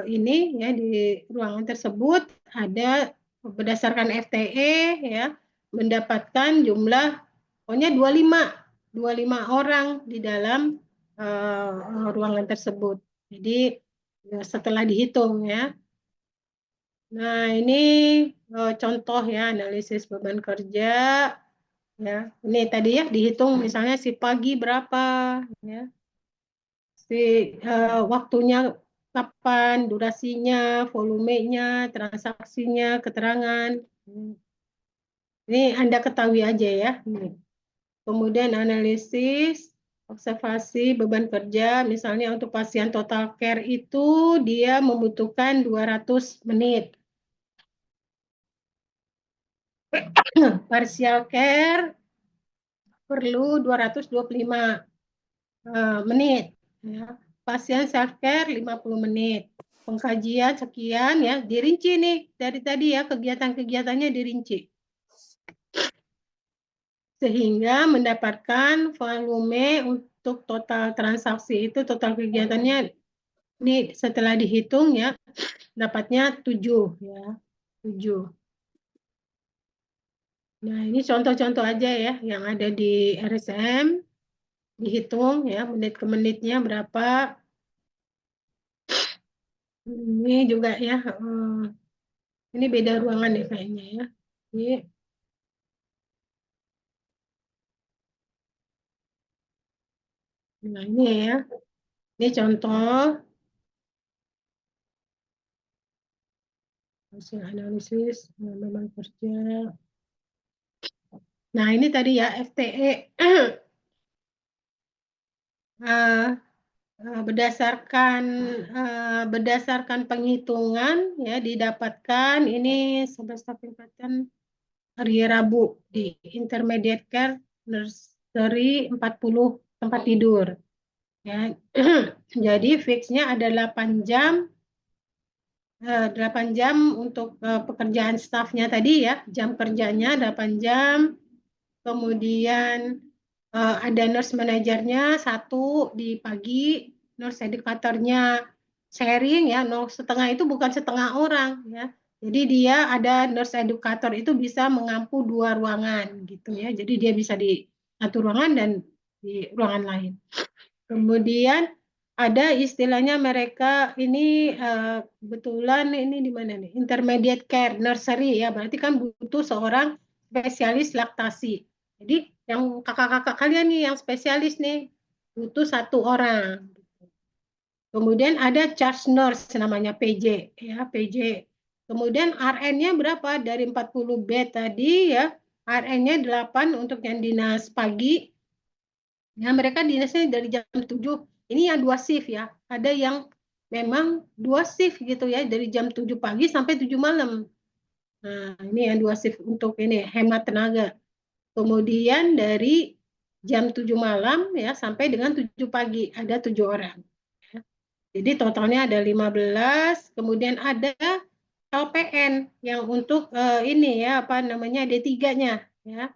ini ya di ruangan tersebut ada berdasarkan FTE ya mendapatkan jumlah pokoknya 25 orang di dalam ruangan tersebut. Jadi setelah dihitung ya. Nah, ini contoh ya analisis beban kerja ya. Ini tadi ya dihitung misalnya si pagi berapa ya. Si waktunya kapan, durasinya, volumenya, transaksinya, keterangan. Ini Anda ketahui aja ya. Kemudian analisis, observasi beban kerja, misalnya untuk pasien total care itu dia membutuhkan 200 menit. Partial care perlu 225 menit. Ya. Pasien self care 50 menit. Pengkajian sekian ya, dirinci nih dari tadi ya, kegiatan-kegiatannya dirinci. Sehingga mendapatkan volume untuk total transaksi itu, total kegiatannya ini setelah dihitung ya, dapatnya 7 ya, 7. Nah, ini contoh-contoh aja ya yang ada di RSM, dihitung ya menit ke menitnya berapa. Ini juga ya, ini beda ruangan ya kayaknya ya. Nah ini ya, ini contoh hasil analisis memang kerja. Nah ini tadi ya FTE berdasarkan penghitungan ya didapatkan ini semester tingkatan hari Rabu di intermediate care nursery 40 tempat tidur ya. Jadi fixnya ada 8 jam 8 jam untuk pekerjaan stafnya tadi ya, jam kerjanya 8 jam, kemudian ada nurse manajernya 1 di pagi, nurse educatornya sharing ya, 0,5 itu bukan setengah orang ya. Jadi dia ada nurse educator itu bisa mengampu 2 ruangan gitu ya. Jadi dia bisa di satu ruangan dan di ruangan lain. Kemudian ada istilahnya mereka ini kebetulan ini di mana nih? Intermediate care nursery ya, berarti kan butuh seorang spesialis laktasi. Jadi yang kakak-kakak kalian nih yang spesialis nih butuh 1 orang. Kemudian ada charge nurse namanya PJ ya, PJ. Kemudian RN-nya berapa? Dari 40 bed tadi ya, RN-nya 8 untuk yang dinas pagi. Ya, mereka dinasnya dari jam 7. Ini yang 2 shift ya. Ada yang memang 2 shift gitu ya, dari jam 7 pagi sampai 7 malam. Nah, ini yang 2 shift untuk ini hemat tenaga. Kemudian dari jam 7 malam ya sampai dengan 7 pagi ada 7 orang. Ya. Jadi totalnya ada 15. Kemudian ada LPN yang untuk ini ya apa namanya D3-nya ya.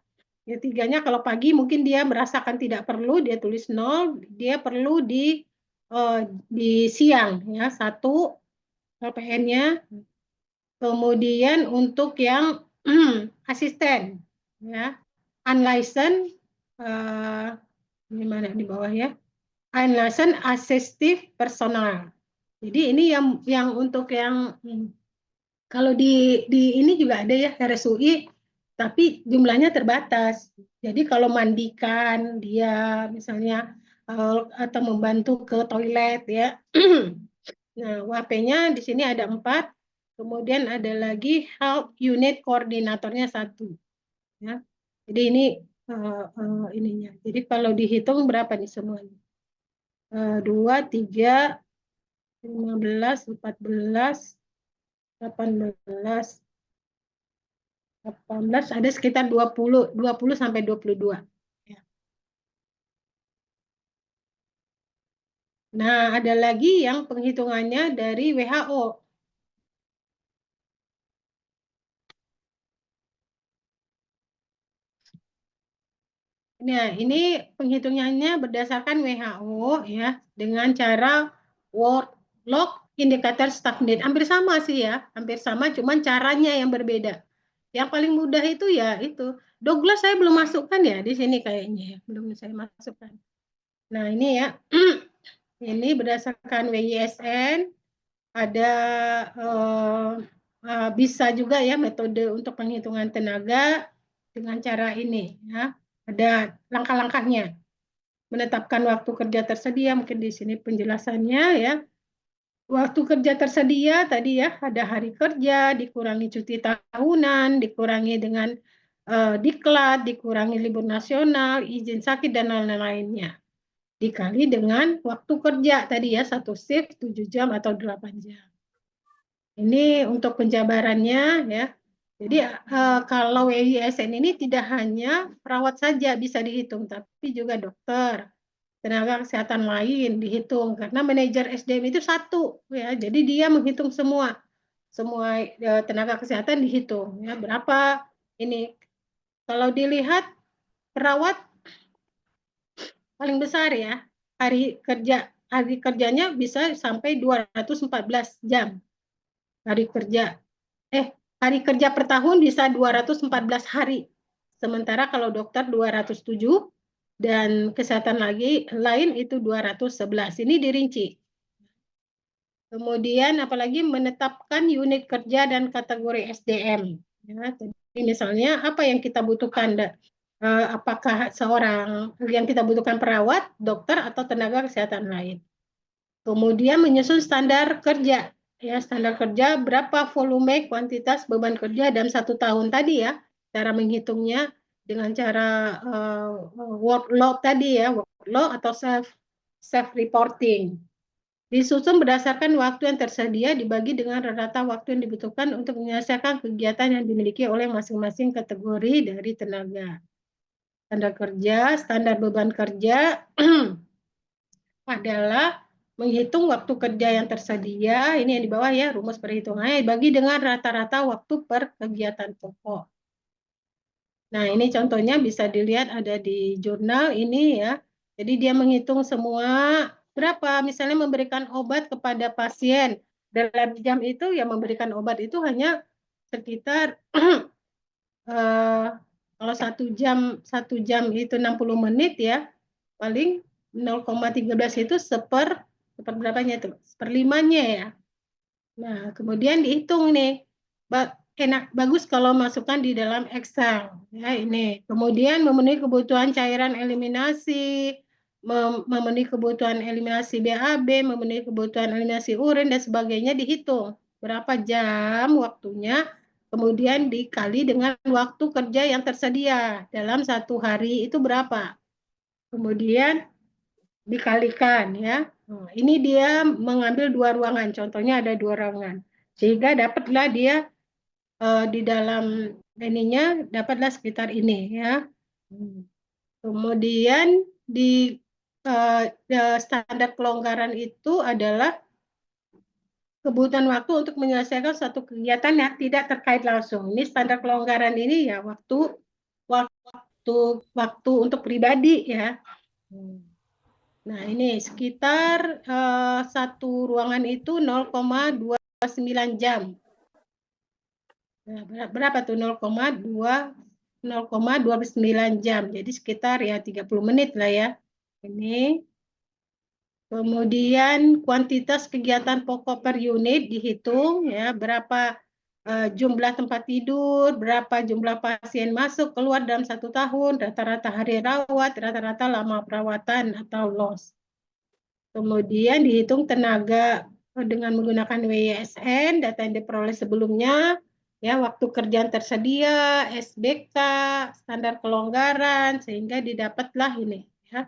D3-nya kalau pagi mungkin dia merasakan tidak perlu, dia tulis 0, dia perlu di siang ya 1 LPN-nya. Kemudian untuk yang asisten ya, unlicensed ini mana di bawah ya, unlicensed assistive personal. Jadi ini yang untuk yang kalau di ini juga ada ya RSUI, tapi jumlahnya terbatas. Jadi kalau mandikan dia misalnya atau membantu ke toilet ya. Nah, WP-nya di sini ada 4. Kemudian ada lagi health unit koordinatornya 1. Ya. Jadi ini ininya. Jadi kalau dihitung berapa nih semuanya? 2, 3, 15, 14, 18, 18 ada sekitar 20 sampai 22. Ya. Nah, ada lagi yang penghitungannya dari WHO. Nah, ini penghitungannya berdasarkan WHO ya, dengan cara workload indikator staff need. Hampir sama sih ya, hampir sama, cuman caranya yang berbeda. Yang paling mudah itu ya itu. Douglas saya belum masukkan ya di sini kayaknya ya, belum saya masukkan. Nah, ini ya. Ini berdasarkan WISN, ada bisa juga ya metode untuk penghitungan tenaga dengan cara ini ya. Ada langkah-langkahnya. Menetapkan waktu kerja tersedia, mungkin di sini penjelasannya ya. Waktu kerja tersedia tadi ya, ada hari kerja, dikurangi cuti tahunan, dikurangi dengan diklat, dikurangi libur nasional, izin sakit, dan lain-lainnya. Dikali dengan waktu kerja tadi ya, satu shift 7 jam atau 8 jam. Ini untuk penjabarannya ya. Jadi kalau WISN ini tidak hanya perawat saja bisa dihitung, tapi juga dokter, tenaga kesehatan lain dihitung karena manajer SDM itu satu ya. Jadi dia menghitung semua tenaga kesehatan dihitung ya, berapa ini. Kalau dilihat perawat paling besar ya, hari kerjanya bisa sampai 214 jam hari kerja. Hari kerja per tahun bisa 214 hari. Sementara kalau dokter 207 dan kesehatan lain itu 211. Ini dirinci. Kemudian apalagi menetapkan unit kerja dan kategori SDM. Ya, jadi misalnya apa yang kita butuhkan, apakah seorang yang kita butuhkan perawat, dokter, atau tenaga kesehatan lain. Kemudian menyusun standar kerja. Ya, standar kerja berapa volume, kuantitas, beban kerja dalam 1 tahun tadi ya. Cara menghitungnya dengan cara workload tadi ya, workload atau self reporting. Disusun berdasarkan waktu yang tersedia dibagi dengan rata waktu yang dibutuhkan untuk menyelesaikan kegiatan yang dimiliki oleh masing-masing kategori dari tenaga. Standar kerja, standar beban kerja adalah menghitung waktu kerja yang tersedia, ini yang di bawah ya, rumus perhitungannya dibagi dengan rata-rata waktu per kegiatan pokok. Nah, ini contohnya bisa dilihat ada di jurnal ini ya. Jadi dia menghitung semua berapa, misalnya memberikan obat kepada pasien dalam jam itu, ya memberikan obat itu hanya sekitar kalau 1 jam itu 60 menit ya, paling 0,13 itu seperberapanya itu, seperlimanya ya. Nah, kemudian dihitung nih, bagus kalau masukkan di dalam Excel ya ini. Kemudian memenuhi kebutuhan cairan eliminasi, memenuhi kebutuhan eliminasi BAB, memenuhi kebutuhan eliminasi urin dan sebagainya dihitung berapa jam waktunya, kemudian dikali dengan waktu kerja yang tersedia dalam 1 hari itu berapa. Kemudian dikalikan ya. Ini dia mengambil 2 ruangan, contohnya ada 2 ruangan. Sehingga dapatlah dia di dalam ininya dapatlah sekitar ini ya. Kemudian di standar kelonggaran itu adalah kebutuhan waktu untuk menyelesaikan suatu kegiatan yang tidak terkait langsung. Ini standar kelonggaran ini ya waktu untuk pribadi ya. Nah, ini sekitar satu ruangan itu 0,29 jam. Nah, berapa tuh 0,29 jam. Jadi sekitar ya 30 menit lah ya. Ini. Kemudian kuantitas kegiatan pokok per unit dihitung ya, berapa jumlah tempat tidur, berapa jumlah pasien masuk keluar dalam 1 tahun, rata-rata hari rawat, rata-rata lama perawatan atau loss. Kemudian dihitung tenaga dengan menggunakan WISN, data yang diperoleh sebelumnya, ya waktu kerjaan tersedia, SBK, standar kelonggaran, sehingga didapatlah ini. Ya.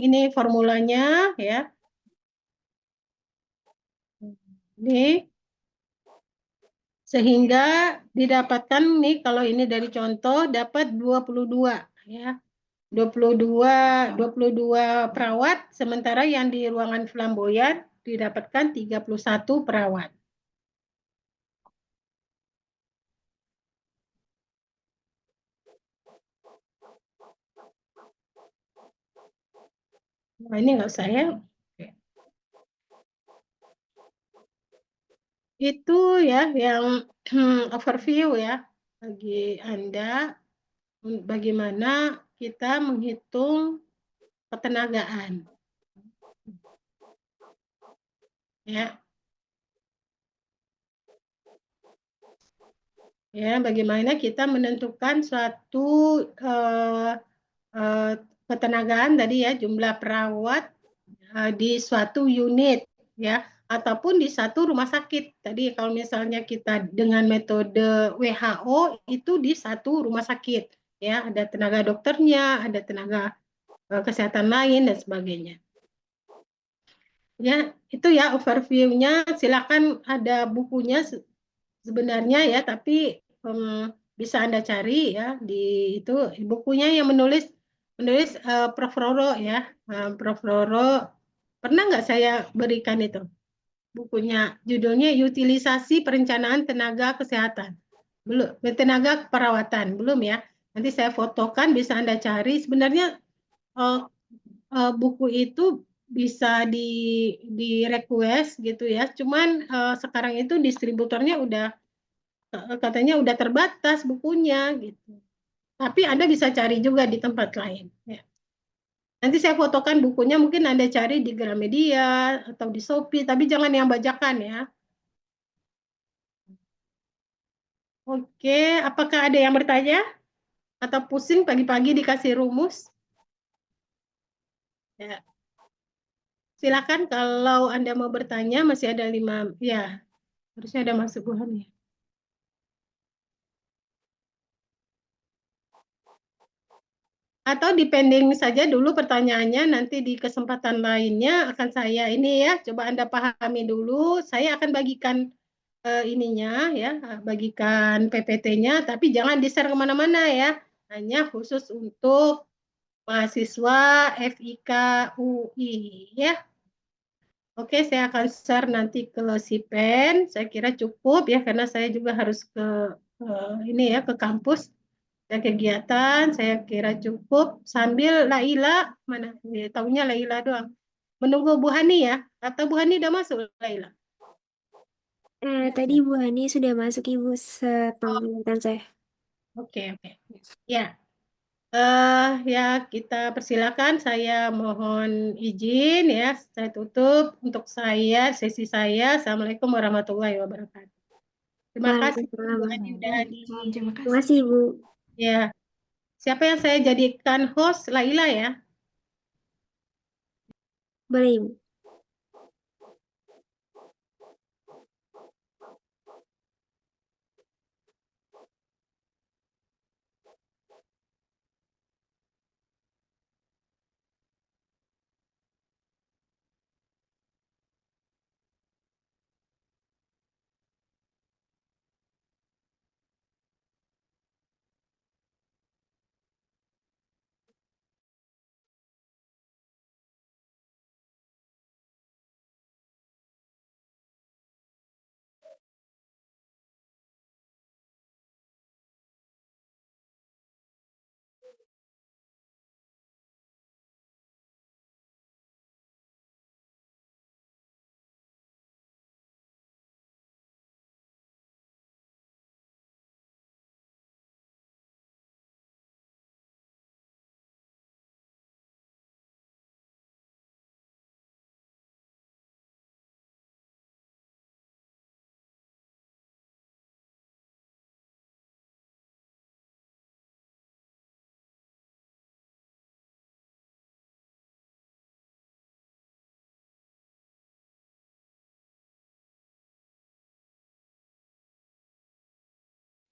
Ini formulanya ya. Ini sehingga didapatkan nih kalau ini dari contoh dapat 22 ya. 22 perawat, sementara yang di ruangan flamboyan didapatkan 31 perawat. Nah, ini nggak usah ya. Itu ya yang overview ya bagi Anda bagaimana kita menghitung ketenagaan. Ya. Ya, bagaimana kita menentukan suatu ketenagaan tadi ya, jumlah perawat di suatu unit ya, ataupun di satu rumah sakit. Tadi kalau misalnya kita dengan metode WHO itu di satu rumah sakit ya, ada tenaga dokternya, ada tenaga kesehatan lain dan sebagainya. Ya, itu ya overview-nya. Silakan, ada bukunya sebenarnya ya, tapi bisa Anda cari ya di itu bukunya yang menulis menulis Prof. Roro ya. Prof. Roro pernah nggak saya berikan itu bukunya, judulnya Utilisasi Perencanaan Tenaga Kesehatan, belum, tenaga perawatan belum ya. Nanti saya fotokan, bisa Anda cari. Sebenarnya eh, buku itu bisa di request gitu ya. Cuman sekarang itu distributornya udah katanya udah terbatas bukunya gitu. Tapi Anda bisa cari juga di tempat lain ya. Nanti saya fotokan bukunya, mungkin Anda cari di Gramedia atau di Shopee, tapi jangan yang bajakan ya. Oke, apakah ada yang bertanya atau pusing pagi-pagi dikasih rumus? Ya, silakan kalau Anda mau bertanya, masih ada 5, ya, harusnya ada masuk Tuhan ya. Atau dipending saja dulu pertanyaannya, nanti di kesempatan lainnya akan saya ini ya, coba Anda pahami dulu, saya akan bagikan ininya ya, bagikan PPT-nya, tapi jangan di-share kemana-mana ya, hanya khusus untuk mahasiswa FIK UI ya. Oke, saya akan share nanti ke si Pen. Saya kira cukup ya, karena saya juga harus ke ini ya, ke kampus. Ada kegiatan, saya kira cukup. Sambil Laila, mana? Ya, tahunya Laila doang. Menunggu Bu Hani ya, atau Bu Hani udah masuk Laila? Tadi Bu Hani sudah masuk Ibu sepengetahuan saya. Oke, oke. Ya, ya kita persilakan. Saya mohon izin ya, saya tutup untuk saya sesi saya. Assalamualaikum warahmatullahi wabarakatuh. Terima kasih Waalaikumsalam. Bu Hani udah di Terima Terima kasih. kasih Ibu. ya. Siapa yang saya jadikan host? Laila ya. Boleh Ibu.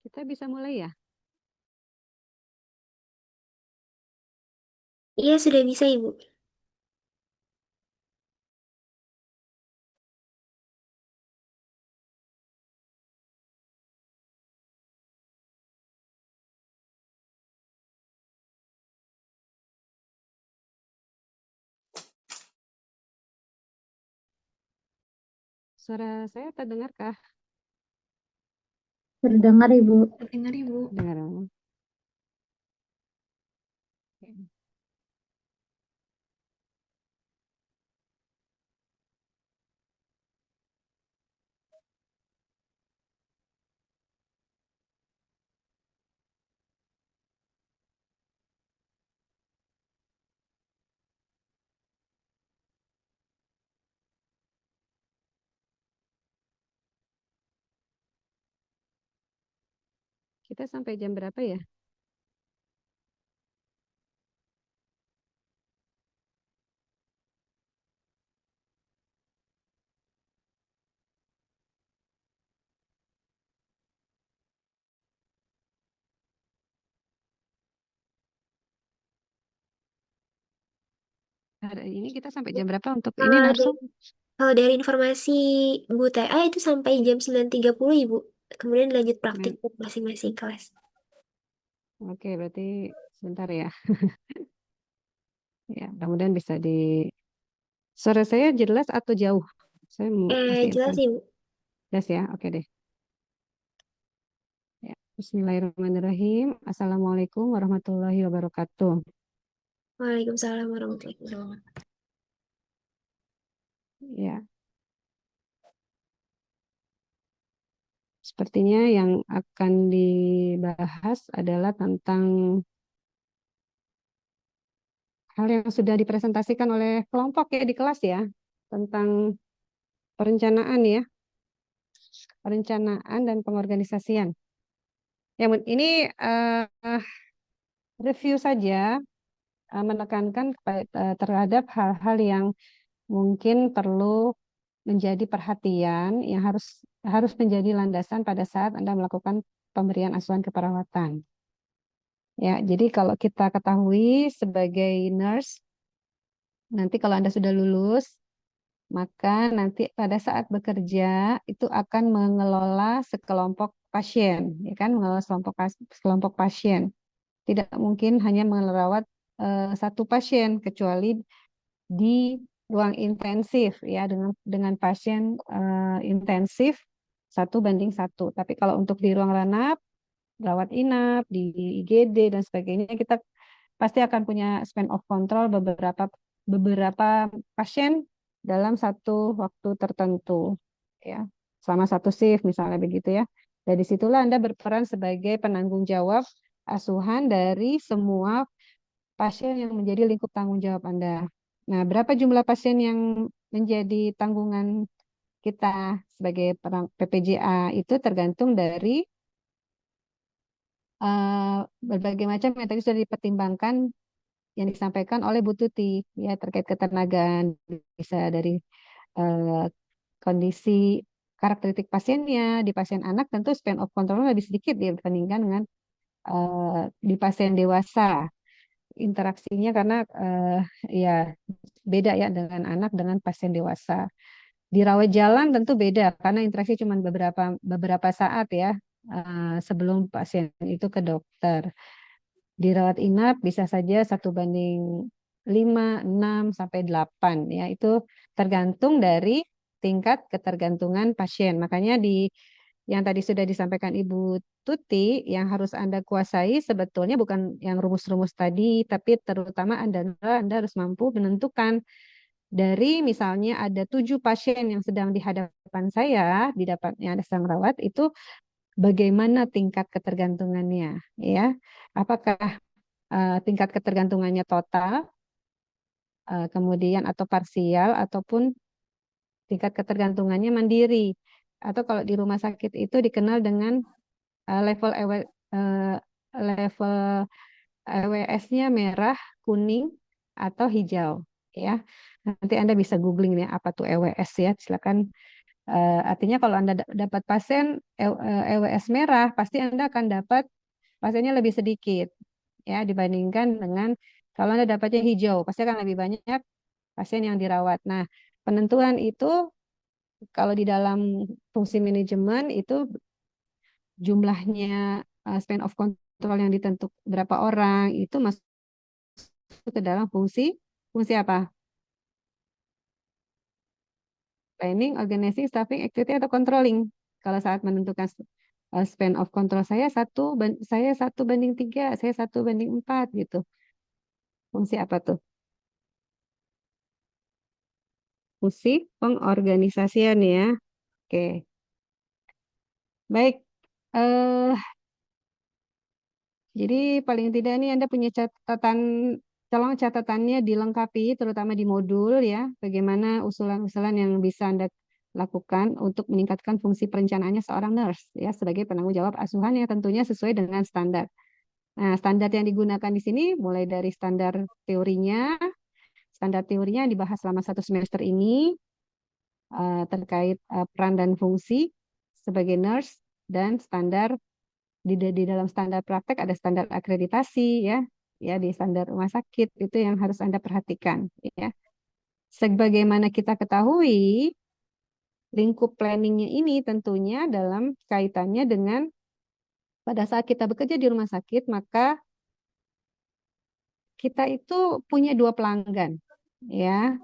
Kita bisa mulai ya? Iya sudah bisa Ibu. Suara saya terdengarkah? Terdengar Ibu. Terdengar Ibu. Dengar. Oke. Kita sampai jam berapa ya? Hari ini kita sampai jam berapa untuk ini, Kalau Narsum? kalau dari informasi Bu TA itu sampai jam 9.30 Ibu. Kemudian lanjut praktik Men- masing-masing kelas. Oke, berarti sebentar ya. Ya, mudah-mudahan bisa di... Suara saya jelas atau jauh? Saya masih Jelas Ibu. jelas ya. Oke deh. Ya. Bismillahirrahmanirrahim. Assalamualaikum warahmatullahi wabarakatuh. Waalaikumsalam warahmatullahi wabarakatuh. Ya, sepertinya yang akan dibahas adalah tentang hal yang sudah dipresentasikan oleh kelompok ya di kelas ya, tentang perencanaan ya, perencanaan dan pengorganisasian. Ya, ini review saja, menekankan terhadap hal-hal yang mungkin perlu menjadi perhatian yang harus menjadi landasan pada saat Anda melakukan pemberian asuhan keperawatan. Ya, jadi kalau kita ketahui sebagai nurse, nanti kalau Anda sudah lulus, maka nanti pada saat bekerja itu akan mengelola sekelompok pasien, ya kan, mengelola sekelompok pasien. Tidak mungkin hanya merawat satu pasien, kecuali di ruang intensif ya, dengan pasien intensif 1:1. Tapi kalau untuk di ruang ranap, rawat inap, di IGD dan sebagainya, kita pasti akan punya span of control beberapa pasien dalam satu waktu tertentu ya, selama satu shift misalnya begitu ya. Dari situlah Anda berperan sebagai penanggung jawab asuhan dari semua pasien yang menjadi lingkup tanggung jawab Anda. Nah, berapa jumlah pasien yang menjadi tanggungan kita sebagai PPJA itu tergantung dari berbagai macam yang tadi sudah dipertimbangkan yang disampaikan oleh Bu Tuti ya, terkait ketenagaan, bisa dari eh, kondisi karakteristik pasiennya. Di pasien anak tentu span of control lebih sedikit dibandingkan dengan di pasien dewasa, interaksinya karena ya beda ya dengan anak dengan pasien dewasa. Di rawat jalan tentu beda karena interaksi cuma beberapa saat ya, sebelum pasien itu ke dokter. Di rawat inap bisa saja 1:5, 6 sampai 8 ya. Itu tergantung dari tingkat ketergantungan pasien. Makanya yang tadi sudah disampaikan Ibu Tuti, yang harus Anda kuasai sebetulnya bukan yang rumus-rumus tadi, tapi terutama Anda harus mampu menentukan dari misalnya ada 7 pasien yang sedang di hadapan saya, yang ada sedang rawat, itu bagaimana tingkat ketergantungannya ya. Apakah tingkat ketergantungannya total, kemudian atau parsial, ataupun tingkat ketergantungannya mandiri. Atau kalau di rumah sakit itu dikenal dengan level level EWS-nya merah, kuning, atau hijau. Ya, nanti Anda bisa googling ya apa tuh EWS ya. Silakan. Artinya kalau Anda dapat pasien EWS merah, pasti Anda akan dapat pasiennya lebih sedikit ya dibandingkan dengan kalau Anda dapatnya hijau, pasti akan lebih banyak pasien yang dirawat. Nah, penentuan itu kalau di dalam fungsi manajemen itu jumlahnya span of control yang ditentukan berapa orang itu masuk ke dalam fungsi fungsi apa? Planning, organizing, staffing, activity atau controlling. Kalau saat menentukan span of control saya 1:3, saya 1:4 gitu. Fungsi apa tuh? Fungsi pengorganisasian ya. Oke, baik. Eh, jadi paling tidak nih Anda punya catatan, tolong catatannya dilengkapi, terutama di modul ya. Bagaimana usulan-usulan yang bisa Anda lakukan untuk meningkatkan fungsi perencanaannya seorang nurse ya sebagai penanggung jawab asuhan yang tentunya sesuai dengan standar. Nah, standar yang digunakan di sini mulai dari standar teorinya dibahas selama 1 semester ini terkait peran dan fungsi sebagai nurse, dan standar di dalam standar praktek ada standar akreditasi ya, ya di standar rumah sakit itu yang harus Anda perhatikan ya. Sebagaimana kita ketahui, lingkup planningnya ini tentunya dalam kaitannya dengan pada saat kita bekerja di rumah sakit, maka kita itu punya dua pelanggan, ya,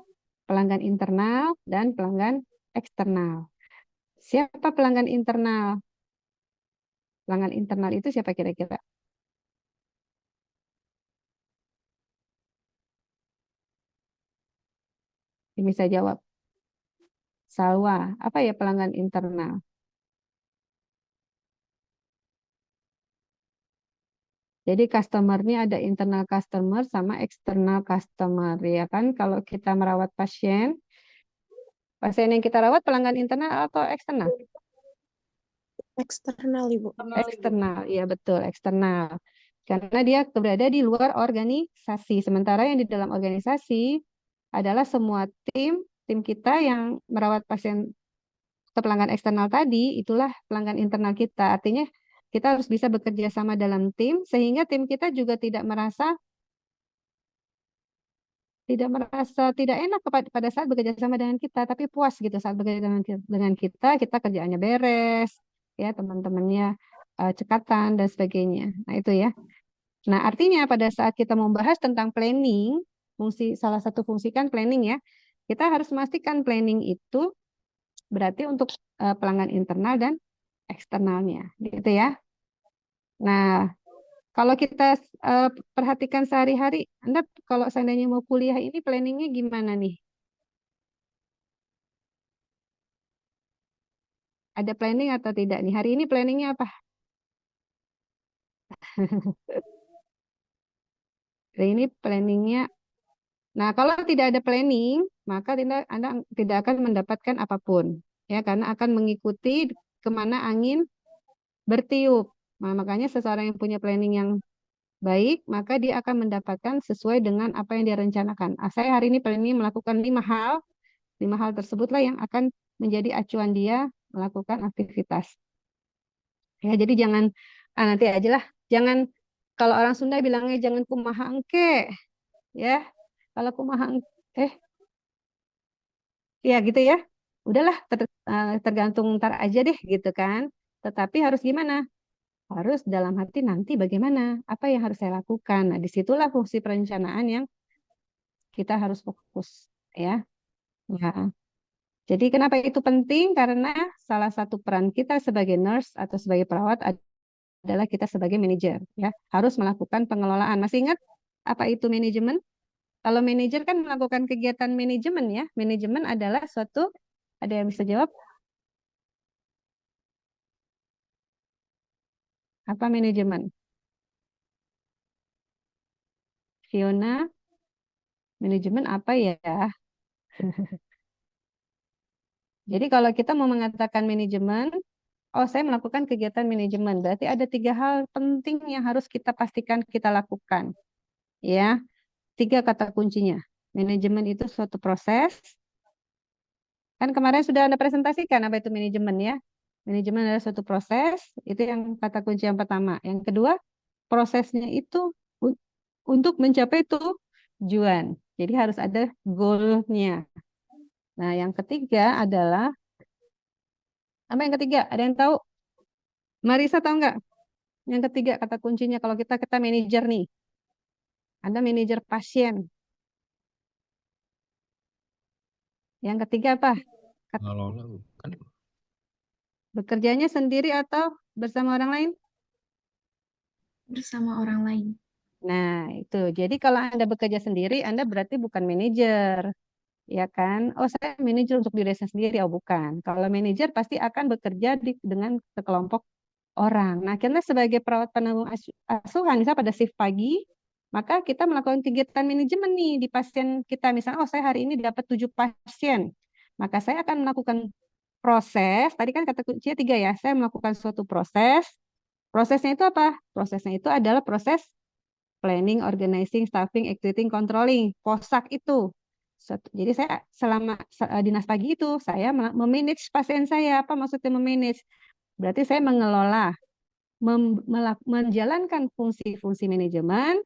pelanggan internal dan pelanggan eksternal. Siapa pelanggan internal? Pelanggan internal itu siapa kira-kira? Yang bisa jawab. Salwa, apa ya pelanggan internal? Jadi customer-nya ada internal customer sama external customer, ya kan? Kalau kita merawat pasien, pasien yang kita rawat pelanggan internal atau eksternal? Eksternal, Ibu. Eksternal, iya betul, eksternal. Karena dia berada di luar organisasi. Sementara yang di dalam organisasi adalah semua tim kita yang merawat pasien ke pelanggan eksternal tadi, itulah pelanggan internal kita. Artinya kita harus bisa bekerja sama dalam tim, sehingga tim kita juga tidak merasa tidak enak pada saat bekerja sama dengan kita, tapi puas gitu saat bekerja dengan kita kerjaannya beres, ya teman-temannya cekatan dan sebagainya. Nah itu ya. Nah artinya pada saat kita membahas tentang planning, salah satu fungsi kan planning ya, kita harus memastikan planning itu berarti untuk pelanggan internal dan eksternalnya, gitu ya. Nah kalau kita perhatikan sehari-hari, Anda kalau seandainya mau kuliah ini planningnya gimana nih? Ada planning atau tidak nih? Hari ini planningnya apa? Hari ini planningnya. Nah, kalau tidak ada planning, maka Anda tidak akan mendapatkan apapun. Ya, karena akan mengikuti kemana angin bertiup. Nah, makanya seseorang yang punya planning yang baik, maka dia akan mendapatkan sesuai dengan apa yang dia rencanakan. Saya hari ini planning melakukan 5 hal. 5 hal tersebutlah yang akan menjadi acuan dia melakukan aktivitas. Ya, jadi jangan nanti aja lah. Jangan kalau orang Sunda bilangnya jangan kumaha engke, ya. Kalau kumaha ya gitu ya. Udahlah tergantung ntar aja deh gitu kan. Tetapi harus gimana? Harus dalam hati nanti bagaimana? Apa yang harus saya lakukan? Nah, disitulah fungsi perencanaan yang kita harus fokus, ya. Ya. Jadi kenapa itu penting? Karena salah satu peran kita sebagai nurse atau sebagai perawat adalah kita sebagai manajer, ya. Harus melakukan pengelolaan. Masih ingat apa itu manajemen? Kalau manajer kan melakukan kegiatan manajemen ya. Manajemen adalah suatu, ada yang bisa jawab? Apa manajemen? Fiona, manajemen apa ya? Jadi kalau kita mau mengatakan manajemen, oh saya melakukan kegiatan manajemen, berarti ada 3 hal penting yang harus kita pastikan kita lakukan. Ya, 3 kata kuncinya. Manajemen itu suatu proses. Kan kemarin sudah Anda presentasikan apa itu manajemen ya. Manajemen adalah suatu proses, itu yang kata kunci yang pertama. Yang kedua, prosesnya itu untuk mencapai tujuan. Jadi harus ada goal-nya. Nah, yang ketiga adalah, apa yang ketiga? Ada yang tahu? Marisa tahu nggak? Yang ketiga kata kuncinya kalau kita manajer nih. Anda manajer pasien. Yang ketiga apa? Ngelola bukan. Bekerjanya sendiri atau bersama orang lain? Bersama orang lain. Nah, itu. Jadi kalau Anda bekerja sendiri, Anda berarti bukan manajer. Ya kan? Oh, saya manajer untuk diri saya sendiri. Oh, bukan. Kalau manajer pasti akan bekerja dengan sekelompok orang. Nah, kita sebagai perawat penanggung asuhan, misalnya pada shift pagi, maka kita melakukan kegiatan manajemen nih di pasien kita. Misalnya, oh saya hari ini dapat 7 pasien. Maka saya akan melakukan proses, tadi kan kata kuncinya 3 ya, saya melakukan suatu proses. Prosesnya itu apa? Prosesnya itu adalah proses planning, organizing, staffing, executing, controlling. POSAK itu. Jadi saya selama dinas pagi itu, saya memanage pasien saya. Apa maksudnya memanage? Berarti saya mengelola, menjalankan fungsi-fungsi manajemen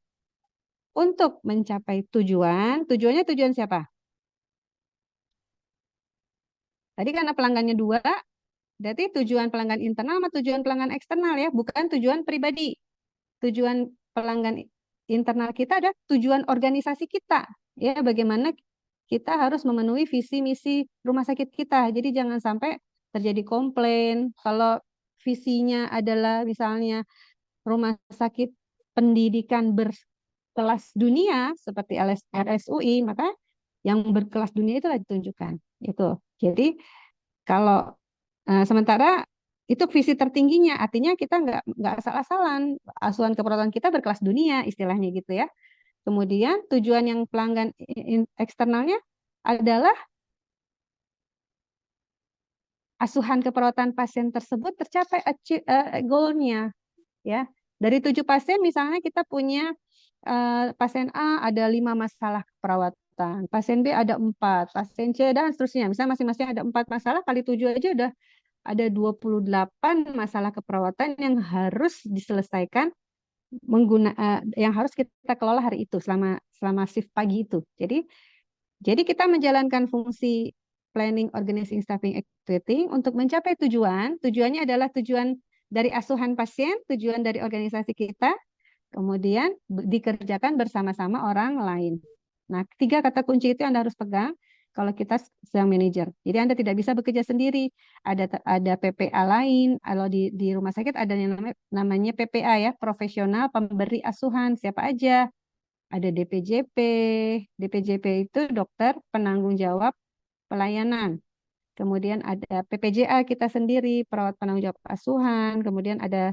untuk mencapai tujuan. Tujuannya tujuan siapa? Tadi karena pelanggannya 2, berarti tujuan pelanggan internal sama tujuan pelanggan eksternal ya, bukan tujuan pribadi. Tujuan pelanggan internal kita ada tujuan organisasi kita. Ya, bagaimana kita harus memenuhi visi misi rumah sakit kita. Jadi jangan sampai terjadi komplain kalau visinya adalah misalnya rumah sakit pendidikan berkelas dunia seperti RSUI, maka yang berkelas dunia itulah ditunjukkan. Itu. Jadi kalau sementara itu visi tertingginya, artinya kita nggak asal-asalan. Asuhan keperawatan kita berkelas dunia, istilahnya gitu ya. Kemudian tujuan yang pelanggan eksternalnya adalah asuhan keperawatan pasien tersebut tercapai goal-nya. Ya. Dari 7 pasien misalnya kita punya pasien A ada 5 masalah keperawatan, pasien B ada 4, pasien C dan seterusnya. Misalnya masing-masing ada 4 masalah, kali 7 aja udah ada 28 masalah keperawatan yang harus diselesaikan yang harus kita kelola hari itu selama shift pagi itu. Jadi kita menjalankan fungsi planning, organizing, staffing, activating untuk mencapai tujuan. Tujuannya adalah tujuan dari asuhan pasien, tujuan dari organisasi kita, kemudian dikerjakan bersama-sama orang lain. Nah, 3 kata kunci itu Anda harus pegang kalau kita sedang manajer. Jadi Anda tidak bisa bekerja sendiri. Ada PPA lain. Kalau di rumah sakit ada yang namanya PPA ya, profesional pemberi asuhan. Siapa aja? Ada DPJP. DPJP itu dokter penanggung jawab pelayanan. Kemudian ada PPJA kita sendiri, perawat penanggung jawab asuhan. Kemudian ada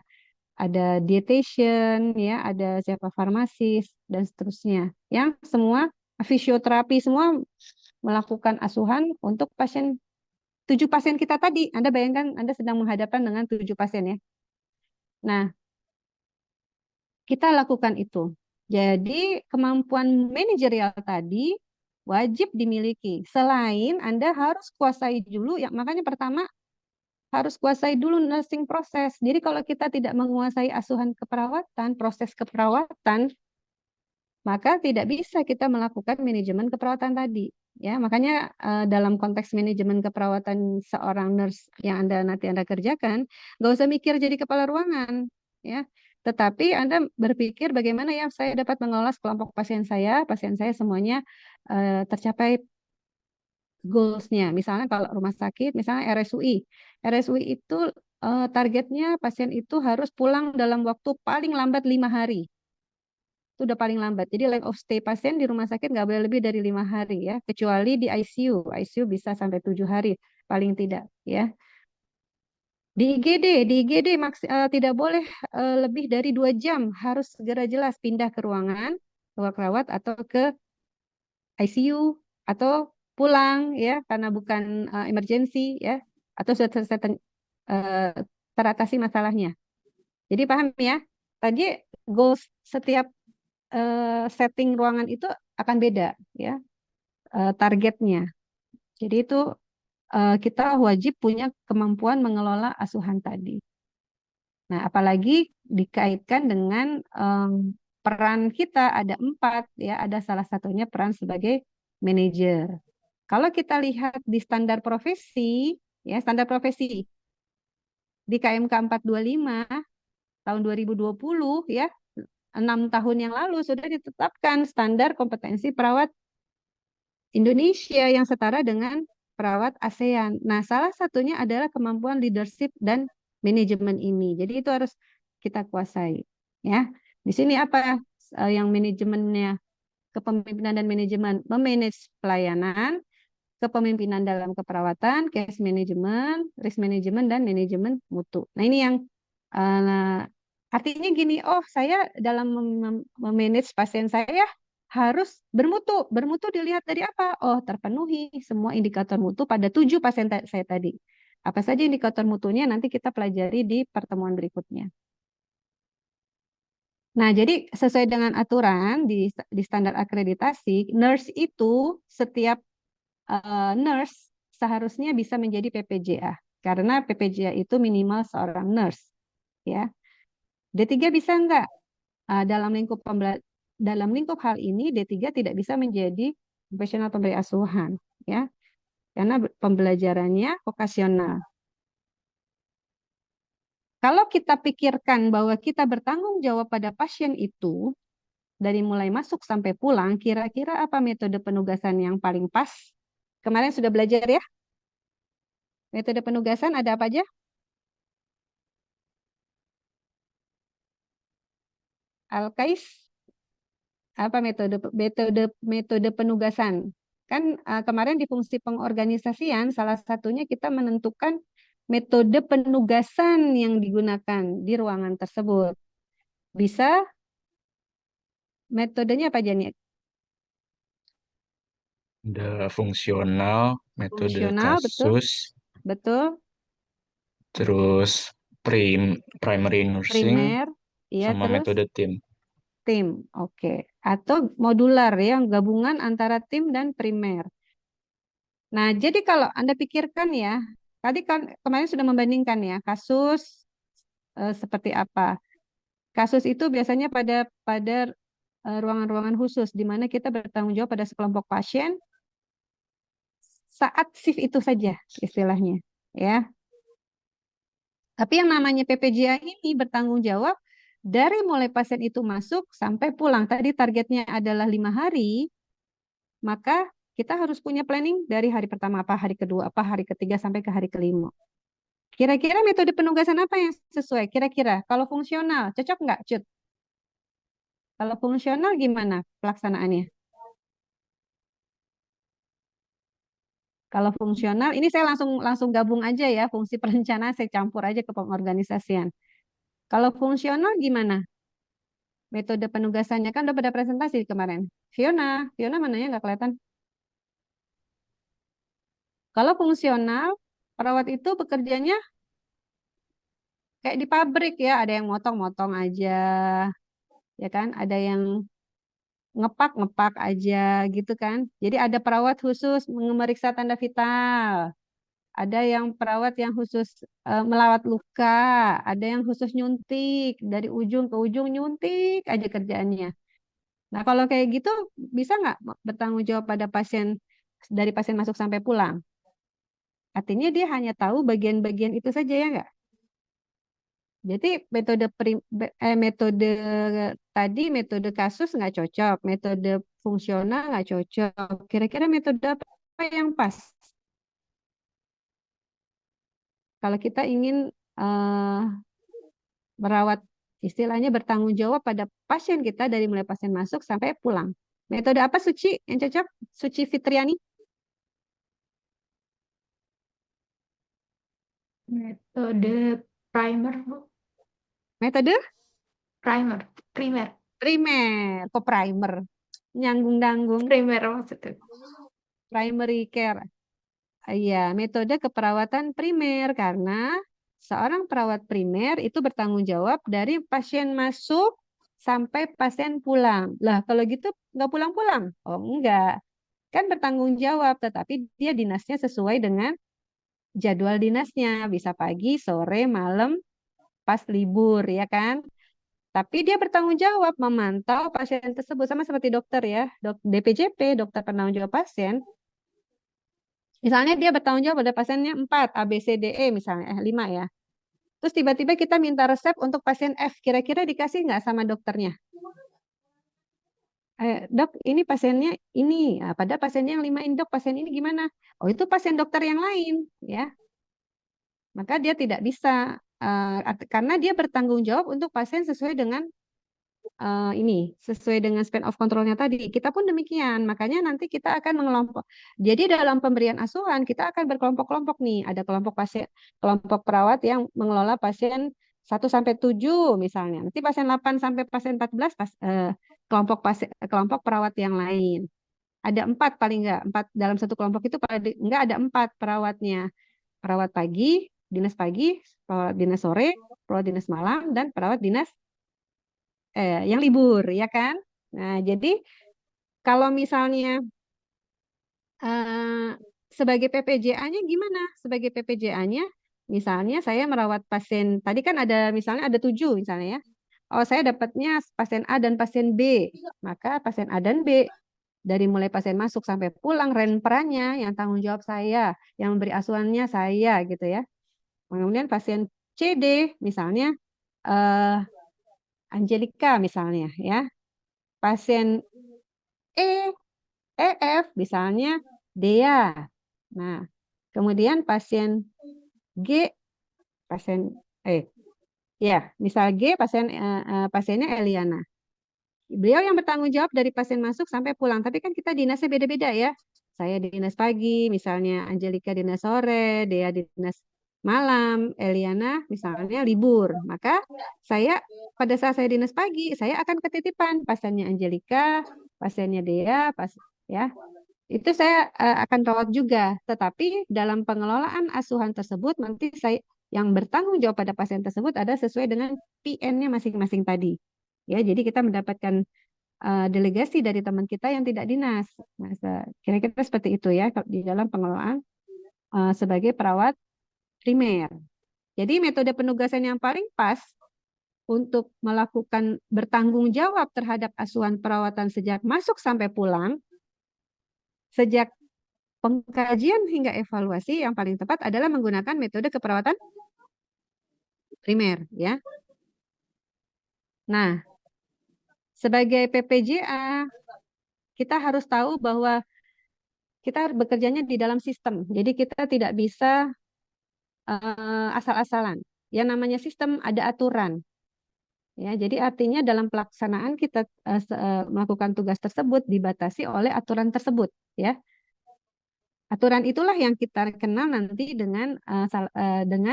dietitian, ya, ada siapa farmasis dan seterusnya. Yang semua fisioterapi semua melakukan asuhan untuk 7 pasien kita tadi. Anda bayangkan Anda sedang menghadapkan dengan 7 pasien ya. Nah, kita lakukan itu. Jadi kemampuan manajerial tadi wajib dimiliki. Selain Anda harus kuasai dulu, ya makanya pertama harus kuasai dulu nursing proses. Jadi kalau kita tidak menguasai asuhan keperawatan, proses keperawatan, maka tidak bisa kita melakukan manajemen keperawatan tadi. Ya, makanya dalam konteks manajemen keperawatan seorang nurse yang nanti Anda kerjakan, nggak usah mikir jadi kepala ruangan, ya. Tetapi Anda berpikir bagaimana ya saya dapat mengelola kelompok pasien saya semuanya tercapai goals-nya. Misalnya kalau rumah sakit, misalnya RSUI. RSUI itu targetnya pasien itu harus pulang dalam waktu paling lambat 5 hari. Itu udah paling lambat. Jadi length of stay pasien di rumah sakit nggak boleh lebih dari 5 hari ya. Kecuali di ICU. ICU bisa sampai 7 hari paling tidak ya. Di IGD tidak boleh lebih dari 2 jam. Harus segera jelas pindah ke ruangan rawat atau ke ICU atau pulang ya karena bukan emergency ya atau sudah selesai teratasi masalahnya. Jadi paham ya? Tadi goals setiap setting ruangan itu akan beda ya targetnya. Jadi itu kita wajib punya kemampuan mengelola asuhan tadi. Nah, apalagi dikaitkan dengan peran kita ada 4 ya, ada salah satunya peran sebagai manajer. Kalau kita lihat di standar profesi, ya standar profesi di KMK 425 tahun 2020 ya, 6 tahun yang lalu sudah ditetapkan standar kompetensi perawat Indonesia yang setara dengan perawat ASEAN. Nah, salah satunya adalah kemampuan leadership dan manajemen ini. Jadi itu harus kita kuasai ya. Di sini apa yang manajemennya? Kepemimpinan dan manajemen, memanage pelayanan, kepemimpinan dalam keperawatan, case management, risk management, dan manajemen mutu. Nah ini yang artinya gini, oh saya dalam memanage pasien saya harus bermutu. Bermutu dilihat dari apa? Oh terpenuhi semua indikator mutu pada 7 pasien saya tadi. Apa saja indikator mutunya nanti kita pelajari di pertemuan berikutnya. Nah, jadi sesuai dengan aturan di standar akreditasi, nurse itu setiap nurse seharusnya bisa menjadi PPJA karena PPJA itu minimal seorang nurse, ya. D3 bisa enggak dalam lingkup dalam lingkup hal ini D3 tidak bisa menjadi profesional pemberi asuhan, ya, karena pembelajarannya vokasional. Kalau kita pikirkan bahwa kita bertanggung jawab pada pasien itu dari mulai masuk sampai pulang, kira-kira apa metode penugasan yang paling pas? Kemarin sudah belajar ya? Metode penugasan ada apa aja? Alkais, apa metode penugasan? Kan kemarin di fungsi pengorganisasian salah satunya kita menentukan metode penugasan yang digunakan di ruangan tersebut. Bisa metodenya apa aja nih? Ada fungsional, metode Fungsional, betul, kasus, betul. terus primary nursing, Primer, ya, sama terus metode tim. tim, oke. Atau modular ya, gabungan antara tim dan primer. Nah, jadi kalau Anda pikirkan ya, tadi kan kemarin sudah membandingkan ya, kasus seperti apa. Kasus itu biasanya pada ruangan-ruangan khusus di mana kita bertanggung jawab pada sekelompok pasien saat shift itu saja istilahnya, ya. Tapi yang namanya PPJA ini bertanggung jawab dari mulai pasien itu masuk sampai pulang. Tadi targetnya adalah 5 hari, maka kita harus punya planning dari hari pertama apa, hari kedua apa, hari ketiga sampai ke hari kelima. Kira-kira metode penugasan apa yang sesuai? Kira-kira kalau fungsional, cocok nggak, Cut? Kalau fungsional gimana pelaksanaannya? Kalau fungsional, ini saya langsung gabung aja ya, fungsi perencanaan saya campur aja ke pengorganisasian. Kalau fungsional gimana? Metode penugasannya kan udah pada presentasi kemarin. Fiona mananya nggak kelihatan. Kalau fungsional, perawat itu bekerjanya kayak di pabrik ya, ada yang motong-motong aja, ya kan? Ada yang ngepak-ngepak aja gitu kan. Jadi ada perawat khusus memeriksa tanda vital. Ada yang perawat yang khusus melawat luka, ada yang khusus nyuntik, dari ujung ke ujung nyuntik aja kerjaannya. Nah, kalau kayak gitu bisa nggak bertanggung jawab pada pasien dari pasien masuk sampai pulang? Artinya dia hanya tahu bagian-bagian itu saja ya nggak? Jadi metode tadi metode kasus nggak cocok, metode fungsional nggak cocok. Kira-kira metode apa yang pas? Kalau kita ingin merawat, istilahnya bertanggung jawab pada pasien kita dari mulai pasien masuk sampai pulang. Metode apa Suci yang cocok? Suci Fitriani? Metode primer, Bu. Metode Primer. primer. Kok primer? Nyanggung-nanggung. Primer maksudnya. Primary care. Iya, metode keperawatan primer karena seorang perawat primer itu bertanggung jawab dari pasien masuk sampai pasien pulang. Lah, kalau gitu nggak pulang-pulang? Oh, enggak. Kan bertanggung jawab, tetapi dia dinasnya sesuai dengan jadwal dinasnya. Bisa pagi, sore, malam, pas libur, ya kan? Tapi dia bertanggung jawab memantau pasien tersebut. Sama seperti dokter ya, DPJP, dokter penanggung jawab pasien. Misalnya dia bertanggung jawab pada pasiennya 4, A, B, C, D, E misalnya, 5 ya. Terus tiba-tiba kita minta resep untuk pasien F, kira-kira dikasih nggak sama dokternya? Dok, ini pasiennya ini. Nah, pada pasiennya yang 5 ini, dok, pasien ini gimana? Oh, itu pasien dokter yang lain, ya. Maka dia tidak bisa, karena dia bertanggung jawab untuk pasien sesuai dengan sesuai dengan span of control-nya tadi. Kita pun demikian. Makanya nanti kita akan mengelompok. Jadi dalam pemberian asuhan kita akan berkelompok-kelompok nih. Ada kelompok perawat yang mengelola pasien 1 sampai 7 misalnya. Nanti pasien 8 sampai pasien 14 kelompok perawat yang lain. Ada 4 paling enggak. 4 dalam satu kelompok itu enggak ada 4 perawatnya. Perawat pagi, dinas pagi, perawat dinas sore, perawat dinas malam, dan perawat dinas yang libur, ya kan? Nah, jadi kalau misalnya sebagai PPJA-nya gimana? Sebagai PPJA-nya, misalnya saya merawat pasien, tadi kan ada misalnya ada 7 misalnya ya. oh saya dapatnya pasien A dan pasien B, maka pasien A dan B dari mulai pasien masuk sampai pulang renperannya yang tanggung jawab saya, yang memberi asuhannya saya gitu ya. Kemudian pasien CD misalnya Angelika misalnya ya. Pasien E, EF misalnya Dea. Nah, kemudian pasien G pasien ya, misal G pasiennya Eliana. Beliau yang bertanggung jawab dari pasien masuk sampai pulang. Tapi kan kita dinasnya beda-beda ya. Saya dinas pagi, misalnya Angelika dinas sore, Dea dinas malam, Eliana misalnya libur. Maka saya pada saat saya dinas pagi, saya akan ketitipan pasiennya Angelika, pasiennya Dea, ya. Itu saya akan rawat juga. Tetapi dalam pengelolaan asuhan tersebut nanti saya yang bertanggung jawab pada pasien tersebut ada sesuai dengan PN-nya masing-masing tadi. Ya, jadi kita mendapatkan delegasi dari teman kita yang tidak dinas. Nah, kira-kira seperti itu ya di dalam pengelolaan sebagai perawat primer. Jadi metode penugasan yang paling pas untuk melakukan bertanggung jawab terhadap asuhan perawatan sejak masuk sampai pulang, sejak pengkajian hingga evaluasi yang paling tepat adalah menggunakan metode keperawatan primer ya. Nah, sebagai PPJA kita harus tahu bahwa kita bekerjanya di dalam sistem. Jadi kita tidak bisa asal-asalan. Yang namanya sistem ada aturan. Ya, jadi artinya dalam pelaksanaan kita melakukan tugas tersebut dibatasi oleh aturan tersebut, ya. Aturan itulah yang kita kenal nanti dengan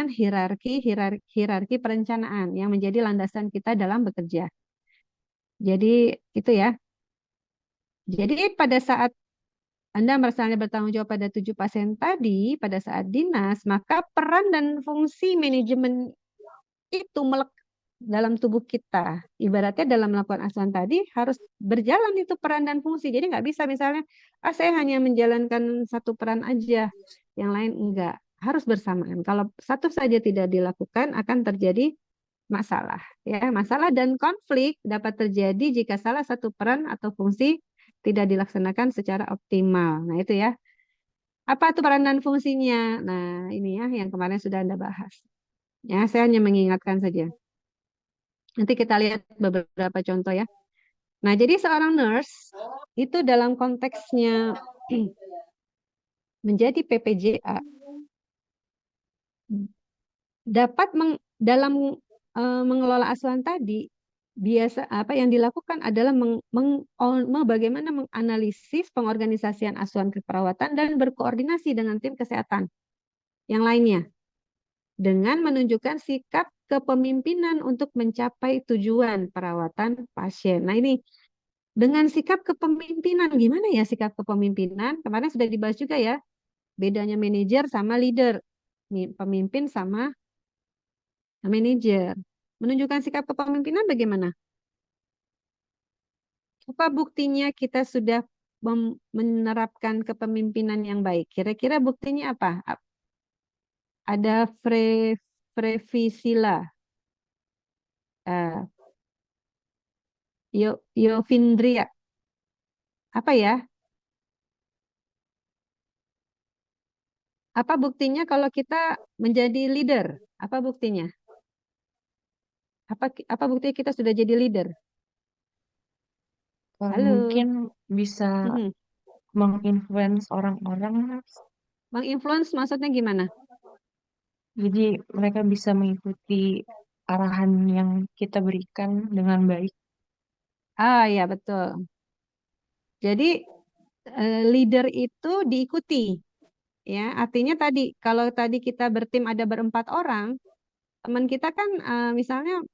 hierarki perencanaan yang menjadi landasan kita dalam bekerja. Jadi itu ya. Jadi pada saat Anda misalnya bertanggung jawab pada 7 pasien tadi, pada saat dinas, maka peran dan fungsi manajemen itu dalam tubuh kita. Ibaratnya dalam melakukan asuhan tadi harus berjalan itu peran dan fungsi. Jadi nggak bisa misalnya, saya hanya menjalankan satu peran aja, yang lain enggak. Harus bersamaan. Kalau satu saja tidak dilakukan akan terjadi masalah. Ya, masalah dan konflik dapat terjadi jika salah satu peran atau fungsi tidak dilaksanakan secara optimal. Nah, itu ya. Apa itu peran dan fungsinya? Nah, ini ya yang kemarin sudah Anda bahas. Ya, saya hanya mengingatkan saja. Nanti kita lihat beberapa contoh ya. Nah, jadi seorang nurse itu dalam konteksnya menjadi PPJA dapat dalam mengelola asuhan tadi biasa apa yang dilakukan adalah bagaimana menganalisis pengorganisasian asuhan keperawatan dan berkoordinasi dengan tim kesehatan yang lainnya dengan menunjukkan sikap kepemimpinan untuk mencapai tujuan perawatan pasien. Nah, ini dengan sikap kepemimpinan, gimana ya sikap kepemimpinan? Kemarin sudah dibahas juga ya, bedanya manajer sama leader, pemimpin sama manajer. Menunjukkan sikap kepemimpinan bagaimana? Apa buktinya kita sudah menerapkan kepemimpinan yang baik? Kira-kira buktinya apa? Ada Frevisila, Yovindria, apa ya? Apa buktinya kalau kita menjadi leader? Apa buktinya? Apa buktinya kita sudah jadi leader? Halo. Mungkin bisa menginfluence orang-orang. Menginfluence maksudnya gimana? Jadi mereka bisa mengikuti arahan yang kita berikan dengan baik. Ah, ya betul. Jadi leader itu diikuti. Ya, artinya tadi kalau tadi kita bertim ada berempat orang, teman kita kan misalnya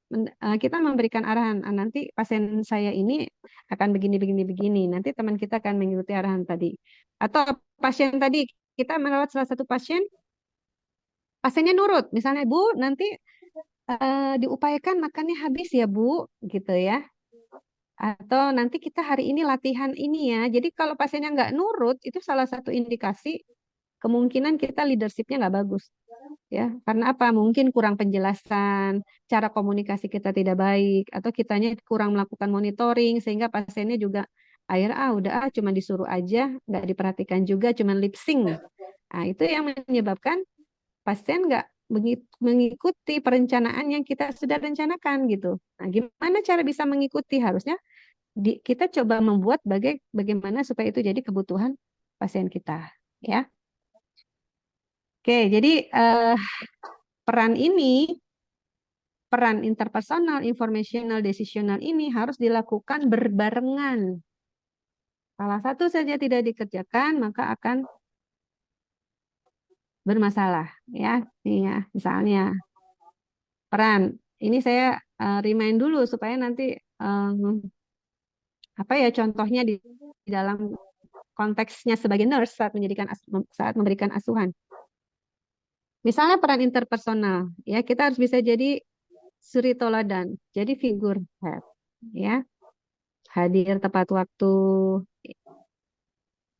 kita memberikan arahan, nanti pasien saya ini akan begini. Nanti teman kita akan mengikuti arahan tadi. Atau pasien tadi kita merawat salah satu pasien, pasiennya nurut, misalnya Bu, nanti diupayakan makannya habis ya Bu, gitu ya. Atau nanti kita hari ini latihan ini ya. Jadi kalau pasiennya nggak nurut, itu salah satu indikasi kemungkinan kita leadershipnya nggak bagus. ya. Karena apa? Mungkin kurang penjelasan, cara komunikasi kita tidak baik, atau kitanya kurang melakukan monitoring sehingga pasiennya juga akhirnya udah cuma disuruh aja, nggak diperhatikan juga, cuma lip sync. Nah, itu yang menyebabkan pasien nggak mengikuti perencanaan yang kita sudah rencanakan gitu. Nah, gimana cara bisa mengikuti? Harusnya kita coba membuat bagaimana supaya itu jadi kebutuhan pasien kita, ya. Oke, jadi peran interpersonal, informational, decisional ini harus dilakukan berbarengan. Salah satu saja tidak dikerjakan, maka akan bermasalah, ya. Nih ya, misalnya peran. Ini saya remind dulu supaya nanti apa ya contohnya di dalam konteksnya sebagai nurse saat memberikan asuhan. Misalnya peran interpersonal, ya kita harus bisa jadi suri toladan, jadi figur head, ya hadir tepat waktu.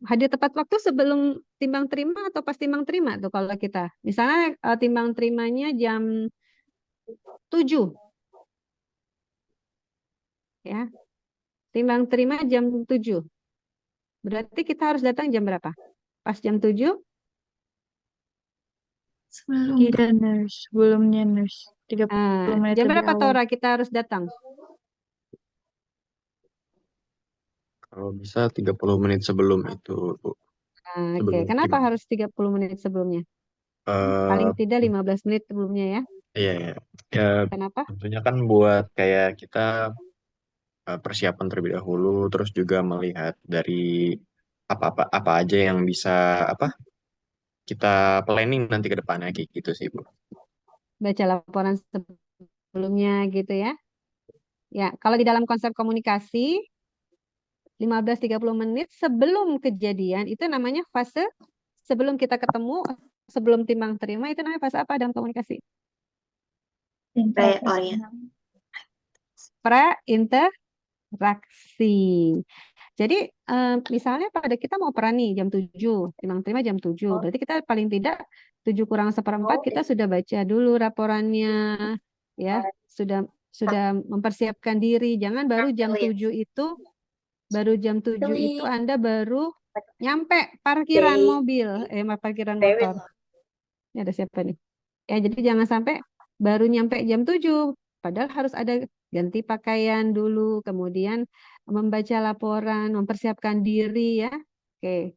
Hadir tepat waktu sebelum timbang terima atau pas timbang terima tuh kalau kita. Misalnya timbang terimanya jam 7. Ya. Timbang terima jam 7. Berarti kita harus datang jam berapa? Pas jam 7? Sebelumnya nurse. 30 menit Jam lebih berapa awal. Tora kita harus datang? Kalau bisa 30 menit sebelum itu, Bu. Oke, Sebelum kenapa timbang. harus 30 menit sebelumnya? Paling tidak 15 menit sebelumnya ya. Iya, ya. Kenapa? Tentunya kan buat kayak kita persiapan terlebih dahulu, terus juga melihat dari apa aja yang bisa kita planning nanti ke depannya kayak gitu sih, Bu. Baca laporan sebelumnya gitu ya. Ya, kalau di dalam konsep komunikasi 15-30 menit sebelum kejadian itu namanya fase sebelum kita ketemu, sebelum timbang terima itu namanya fase apa dalam komunikasi? Pra-interaksi. Jadi misalnya pada kita mau peran nih jam 7, timbang terima jam 7. Berarti kita paling tidak 7 kurang 1/4 kita sudah baca dulu laporannya, ya sudah mempersiapkan diri. Jangan baru jam 7 itu Anda baru nyampe parkiran mobil, parkiran motor. Ini ada siapa nih? Ya, jadi jangan sampai baru nyampe jam 7. Padahal harus ada ganti pakaian dulu, kemudian membaca laporan, mempersiapkan diri ya. Oke.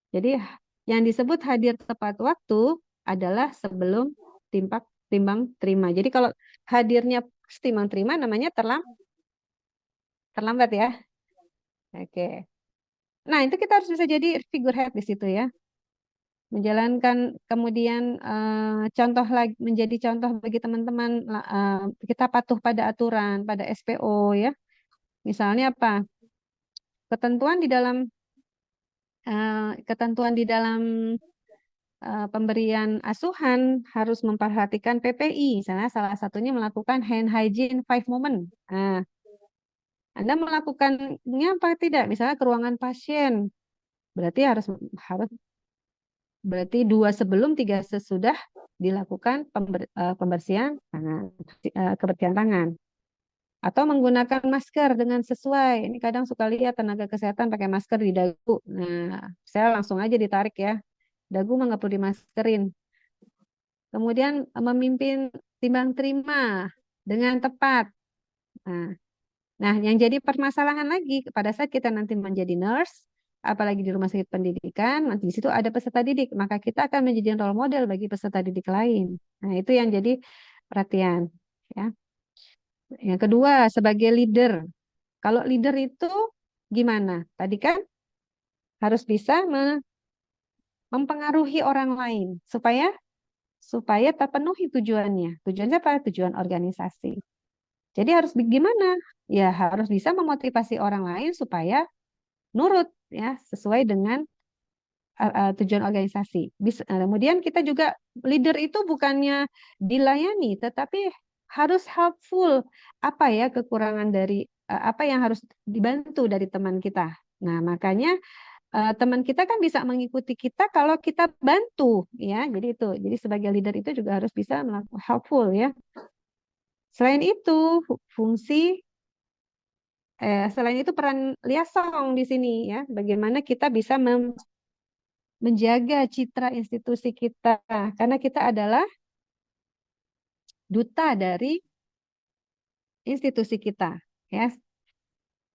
Jadi yang disebut hadir tepat waktu adalah sebelum timbang terima. Jadi kalau hadirnya timbang terima namanya terlambat ya. Oke. Nah, itu kita harus bisa jadi figurehead di situ ya. Menjalankan kemudian contoh lagi menjadi contoh bagi teman-teman kita patuh pada aturan, pada SPO ya. Misalnya apa? Ketentuan di dalam pemberian asuhan harus memperhatikan PPI. Misalnya salah satunya melakukan hand hygiene 5 moment. Nah, Anda melakukannya apa tidak? Misalnya ke ruangan pasien. Berarti harus berarti 2 sebelum 3 sesudah dilakukan pembersihan tangan, kebersihan tangan. Atau menggunakan masker dengan sesuai. Ini kadang suka lihat tenaga kesehatan pakai masker di dagu. Nah, saya langsung aja ditarik ya. Dagu mah nggak perlu dimaskerin. Kemudian memimpin timbang terima dengan tepat. Nah, yang jadi permasalahan lagi pada saat kita nanti menjadi nurse, apalagi di rumah sakit pendidikan, nanti di situ ada peserta didik, maka kita akan menjadi role model bagi peserta didik lain. Nah, itu yang jadi perhatian. Ya. Yang kedua, sebagai leader. Kalau leader itu gimana? Tadi kan harus bisa mempengaruhi orang lain supaya terpenuhi tujuannya. Tujuannya apa? Tujuan organisasi. Jadi harus gimana? Ya harus bisa memotivasi orang lain supaya nurut ya sesuai dengan tujuan organisasi. Kemudian kita juga leader itu bukannya dilayani, tetapi harus helpful. Apa ya kekurangan dari apa yang harus dibantu dari teman kita. Nah makanya teman kita kan bisa mengikuti kita kalau kita bantu, ya. Jadi itu. Jadi sebagai leader itu juga harus bisa melakukan helpful, ya. Selain itu, fungsi selain itu peran liaison di sini, ya. Bagaimana kita bisa menjaga citra institusi kita, karena kita adalah duta dari institusi kita, ya.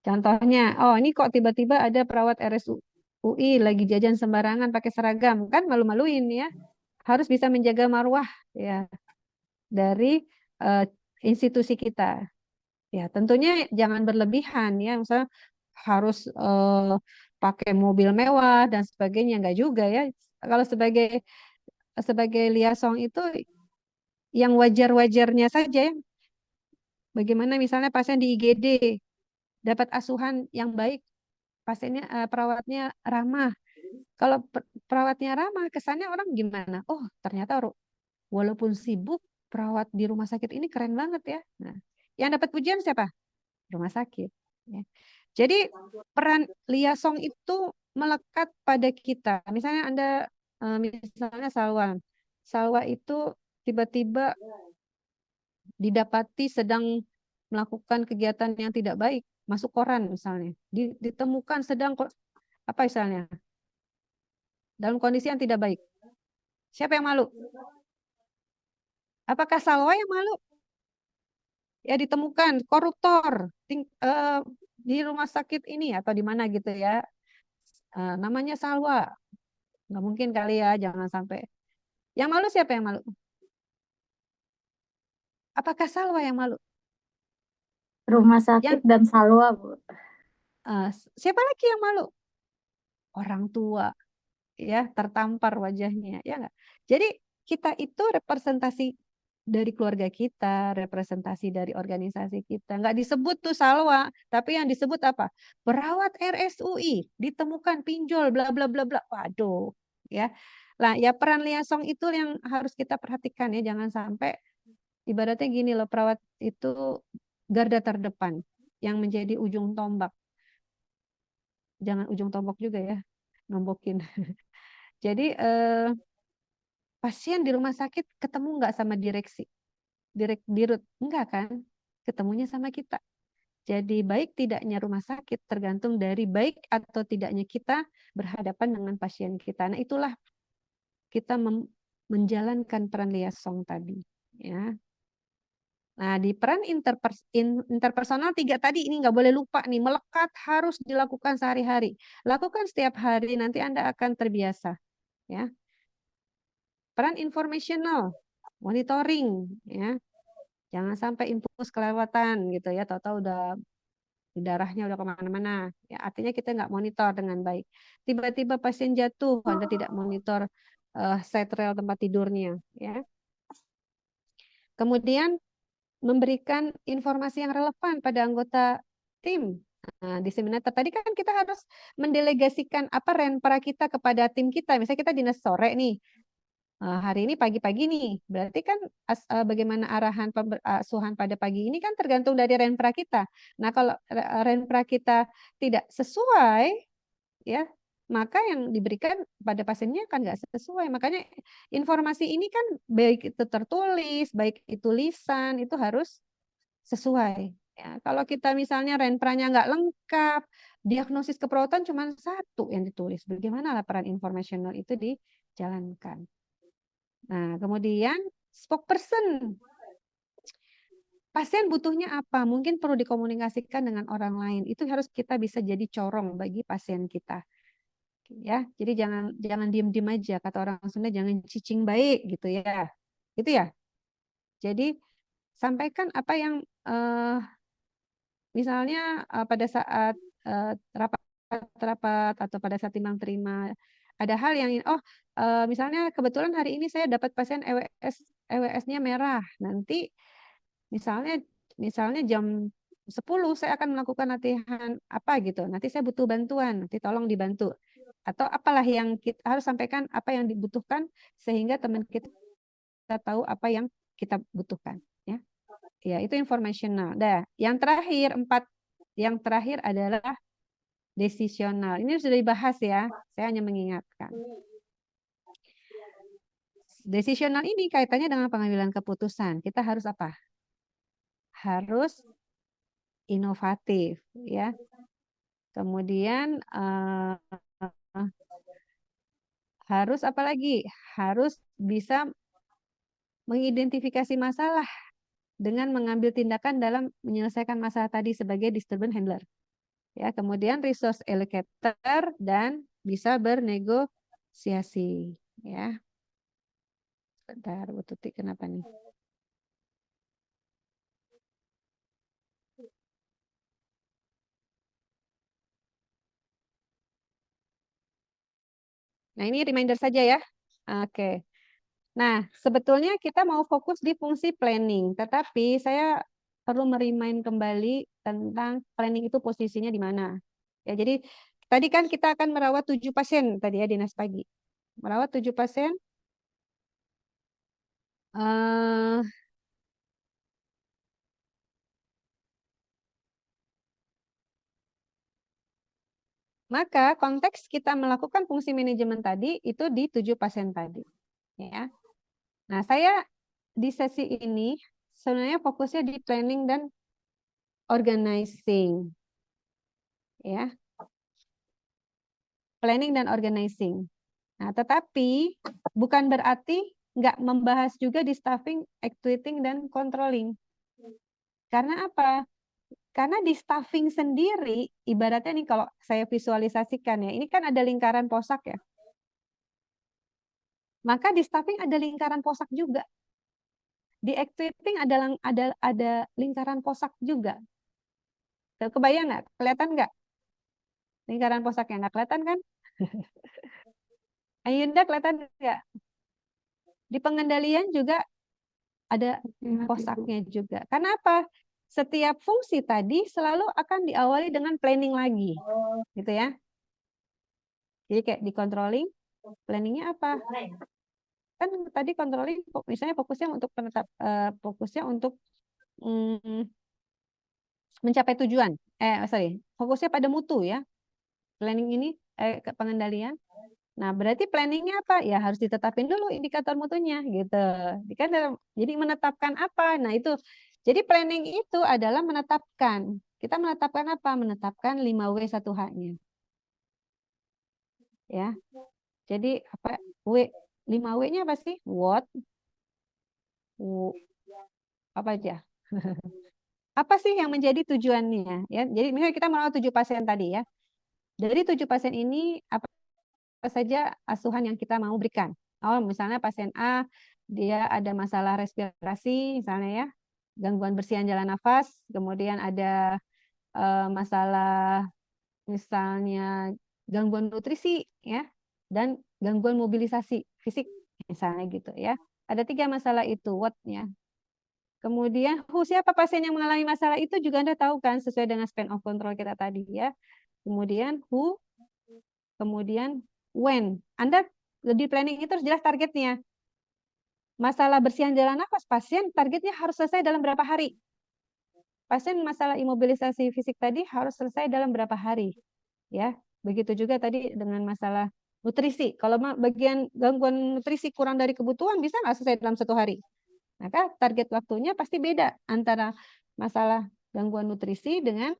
Contohnya, oh ini kok tiba-tiba ada perawat RSUI lagi jajan sembarangan pakai seragam, kan malu-maluin, ya. Harus bisa menjaga marwah, ya, dari institusi kita. Ya, tentunya jangan berlebihan, ya. Misalnya harus pakai mobil mewah dan sebagainya, enggak juga, ya. Kalau sebagai liaison itu yang wajar-wajarnya saja, ya. Bagaimana misalnya pasien di IGD dapat asuhan yang baik, pasiennya perawatnya ramah. Kalau perawatnya ramah, kesannya orang gimana? Oh, ternyata walaupun sibuk, perawat di rumah sakit ini keren banget, ya. Nah, yang dapat pujian siapa? Rumah sakit, ya. Jadi peran liaison itu melekat pada kita. Misalnya Anda misalnya Salwa itu tiba-tiba didapati sedang melakukan kegiatan yang tidak baik, masuk koran misalnya, ditemukan sedang apa misalnya dalam kondisi yang tidak baik. Siapa yang malu? Apakah Salwa yang malu? Ya, ditemukan koruptor di rumah sakit ini atau di mana gitu, ya. Namanya Salwa. Nggak mungkin kali, ya, jangan sampai. Yang malu siapa yang malu? Apakah Salwa yang malu? Rumah sakit dan Salwa, Bu. Siapa lagi yang malu? Orang tua, ya, tertampar wajahnya, ya nggak? Jadi kita itu representasi dari keluarga kita, representasi dari organisasi kita. Nggak disebut tuh Salwa, tapi yang disebut apa? Perawat RSUI, ditemukan pinjol, bla bla bla bla. Waduh, ya. Lah, ya peran liaison itu yang harus kita perhatikan, ya. Jangan sampai ibaratnya gini loh, perawat itu garda terdepan yang menjadi ujung tombak. Jangan ujung tombak juga, ya, nombokin. Jadi pasien di rumah sakit ketemu nggak sama direksi? Dirut, enggak kan? Ketemunya sama kita. Jadi baik tidaknya rumah sakit tergantung dari baik atau tidaknya kita berhadapan dengan pasien kita. Nah, itulah kita menjalankan peran liaison tadi, ya. Nah, di peran interpersonal 3 tadi ini nggak boleh lupa nih, melekat, harus dilakukan sehari-hari. Lakukan setiap hari, nanti Anda akan terbiasa, ya. Peran informational, monitoring, ya. Jangan sampai impuls kelewatan gitu, ya, tahu-tahu udah darahnya udah kemana-mana. Ya, artinya kita nggak monitor dengan baik. Tiba-tiba pasien jatuh, Anda tidak monitor set rail tempat tidurnya, ya. Kemudian memberikan informasi yang relevan pada anggota tim. Nah, diseminator tadi kan kita harus mendelegasikan apa renpera kita kepada tim kita. Misalnya kita dinas sore nih. Hari ini pagi-pagi nih. Berarti kan bagaimana arahan asuhan pada pagi ini kan tergantung dari renpera kita. Nah, kalau renpera kita tidak sesuai, ya, maka yang diberikan pada pasiennya kan nggak sesuai. Makanya informasi ini kan baik itu tertulis, baik itu lisan, itu harus sesuai. Ya, kalau kita misalnya renperanya nggak lengkap, diagnosis keperawatan cuma 1 yang ditulis. Bagaimana laporan informasional itu dijalankan? Nah, kemudian spokesperson. Pasien butuhnya apa? Mungkin perlu dikomunikasikan dengan orang lain. Itu harus kita bisa jadi corong bagi pasien kita. Ya, jadi jangan diem-diem aja, kata orang Sunda, jangan cicing baik gitu, ya. Gitu, ya. Jadi sampaikan apa yang misalnya pada saat rapat atau pada saat timbang terima ada hal yang misalnya kebetulan hari ini saya dapat pasien EWS-nya merah. Nanti misalnya jam 10 saya akan melakukan latihan apa gitu. Nanti saya butuh bantuan, nanti tolong dibantu. Atau apalah yang kita harus sampaikan, apa yang dibutuhkan sehingga teman kita tahu apa yang kita butuhkan, ya. Ya, itu informational. Yang terakhir adalah Desisional. Ini sudah dibahas ya. Saya hanya mengingatkan. Desisional ini kaitannya dengan pengambilan keputusan. Kita harus apa? Harus inovatif, ya. Kemudian harus apa lagi? Harus bisa mengidentifikasi masalah dengan mengambil tindakan dalam menyelesaikan masalah tadi sebagai disturbance handler. Ya, kemudian resource allocator dan bisa bernegosiasi, ya. Bentar, Bu Tuti, kenapa nih? Nah, ini reminder saja ya. Oke. Nah, sebetulnya kita mau fokus di fungsi planning, tetapi saya perlu merimain kembali tentang planning itu posisinya di mana. Ya, jadi tadi kan kita akan merawat 7 pasien tadi ya, dinas pagi. Merawat 7 pasien. Maka konteks kita melakukan fungsi manajemen tadi itu di 7 pasien tadi. Ya. Nah, saya di sesi ini sebenarnya fokusnya di planning dan organizing. Ya. Planning dan organizing. Nah, tetapi bukan berarti nggak membahas juga di staffing, actuating, dan controlling. Karena apa? Karena di staffing sendiri, ibaratnya nih kalau saya visualisasikan ya, ini kan ada lingkaran posak ya. Maka di staffing ada lingkaran posak juga. Di actuating ada lingkaran posak juga. Kebayang nggak? Kelihatan nggak? Lingkaran posaknya nggak kelihatan kan? Ayunda kelihatan nggak? Di pengendalian juga ada posaknya juga. Karena apa? Setiap fungsi tadi selalu akan diawali dengan planning lagi. Gitu ya. Jadi kayak di controlling, planningnya apa? Kan tadi controlling misalnya fokusnya untuk mencapai tujuan. Fokusnya pada mutu ya. Planning ini pengendalian. Nah, berarti planningnya apa? Ya harus ditetapin dulu indikator mutunya gitu. Jadi menetapkan apa? Nah, itu. Jadi planning itu adalah menetapkan. Kita menetapkan apa? Menetapkan 5W 1H-nya. Ya. Jadi apa? 5W-nya apa sih? What? Apa aja? Apa sih yang menjadi tujuannya? Ya, jadi misalnya kita merawat 7 pasien tadi ya. Dari 7 pasien ini apa saja asuhan yang kita mau berikan? Oh, misalnya pasien A dia ada masalah respirasi misalnya ya, gangguan bersihan jalan nafas, kemudian ada masalah misalnya gangguan nutrisi ya, dan gangguan mobilisasi fisik misalnya gitu ya. Ada 3 masalah itu what-nya. Kemudian, siapa pasien yang mengalami masalah itu juga Anda tahu kan, sesuai dengan span of control kita tadi ya. Kemudian who, kemudian when. Anda di planning itu harus jelas targetnya. Masalah bersihan jalan nafas, pasien targetnya harus selesai dalam berapa hari. Pasien masalah imobilisasi fisik tadi harus selesai dalam berapa hari. Ya, begitu juga tadi dengan masalah nutrisi. Kalau bagian gangguan nutrisi kurang dari kebutuhan, bisa nggak selesai dalam 1 hari? Maka target waktunya pasti beda antara masalah gangguan nutrisi dengan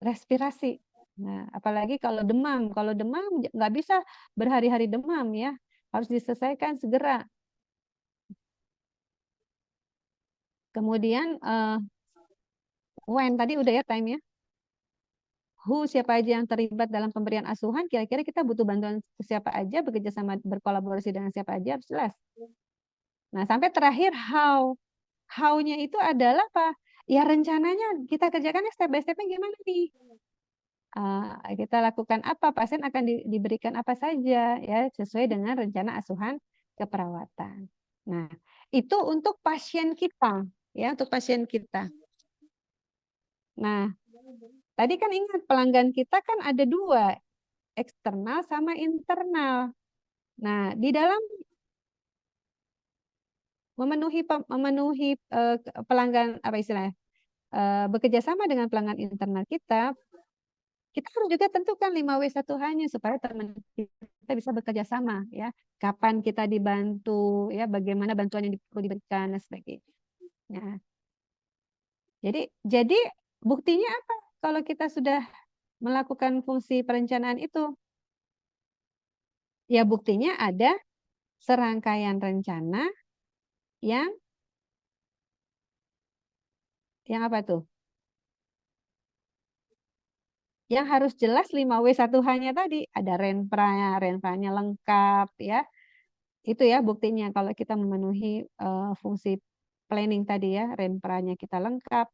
respirasi. Nah, apalagi kalau demam. Kalau demam nggak bisa berhari-hari demam ya. Harus diselesaikan segera. Kemudian when tadi udah ya time-nya. Who, siapa aja yang terlibat dalam pemberian asuhan, kira-kira kita butuh bantuan siapa aja, bekerja sama berkolaborasi dengan siapa aja, harus jelas. Nah, sampai terakhir how. How-nya itu adalah apa? Ya rencananya kita kerjakan step by step-nya gimana nih? Kita lakukan apa? Pasien akan diberikan apa saja ya sesuai dengan rencana asuhan keperawatan. Nah, itu untuk pasien kita ya, untuk pasien kita. Nah, tadi kan ingat pelanggan kita kan ada 2, eksternal sama internal. Nah, di dalam memenuhi pelanggan apa istilahnya bekerja sama dengan pelanggan internal kita, kita harus juga tentukan 5W1H-nya supaya teman kita bisa bekerja sama ya. Kapan kita dibantu ya, bagaimana bantuan yang perlu diberikan dan sebagainya. Nah, jadi buktinya apa? Kalau kita sudah melakukan fungsi perencanaan itu, ya buktinya ada serangkaian rencana yang apa tuh? Yang harus jelas 5W1H-nya tadi. Ada renpranya lengkap ya. Itu ya buktinya kalau kita memenuhi fungsi planning tadi ya, renpranya kita lengkap.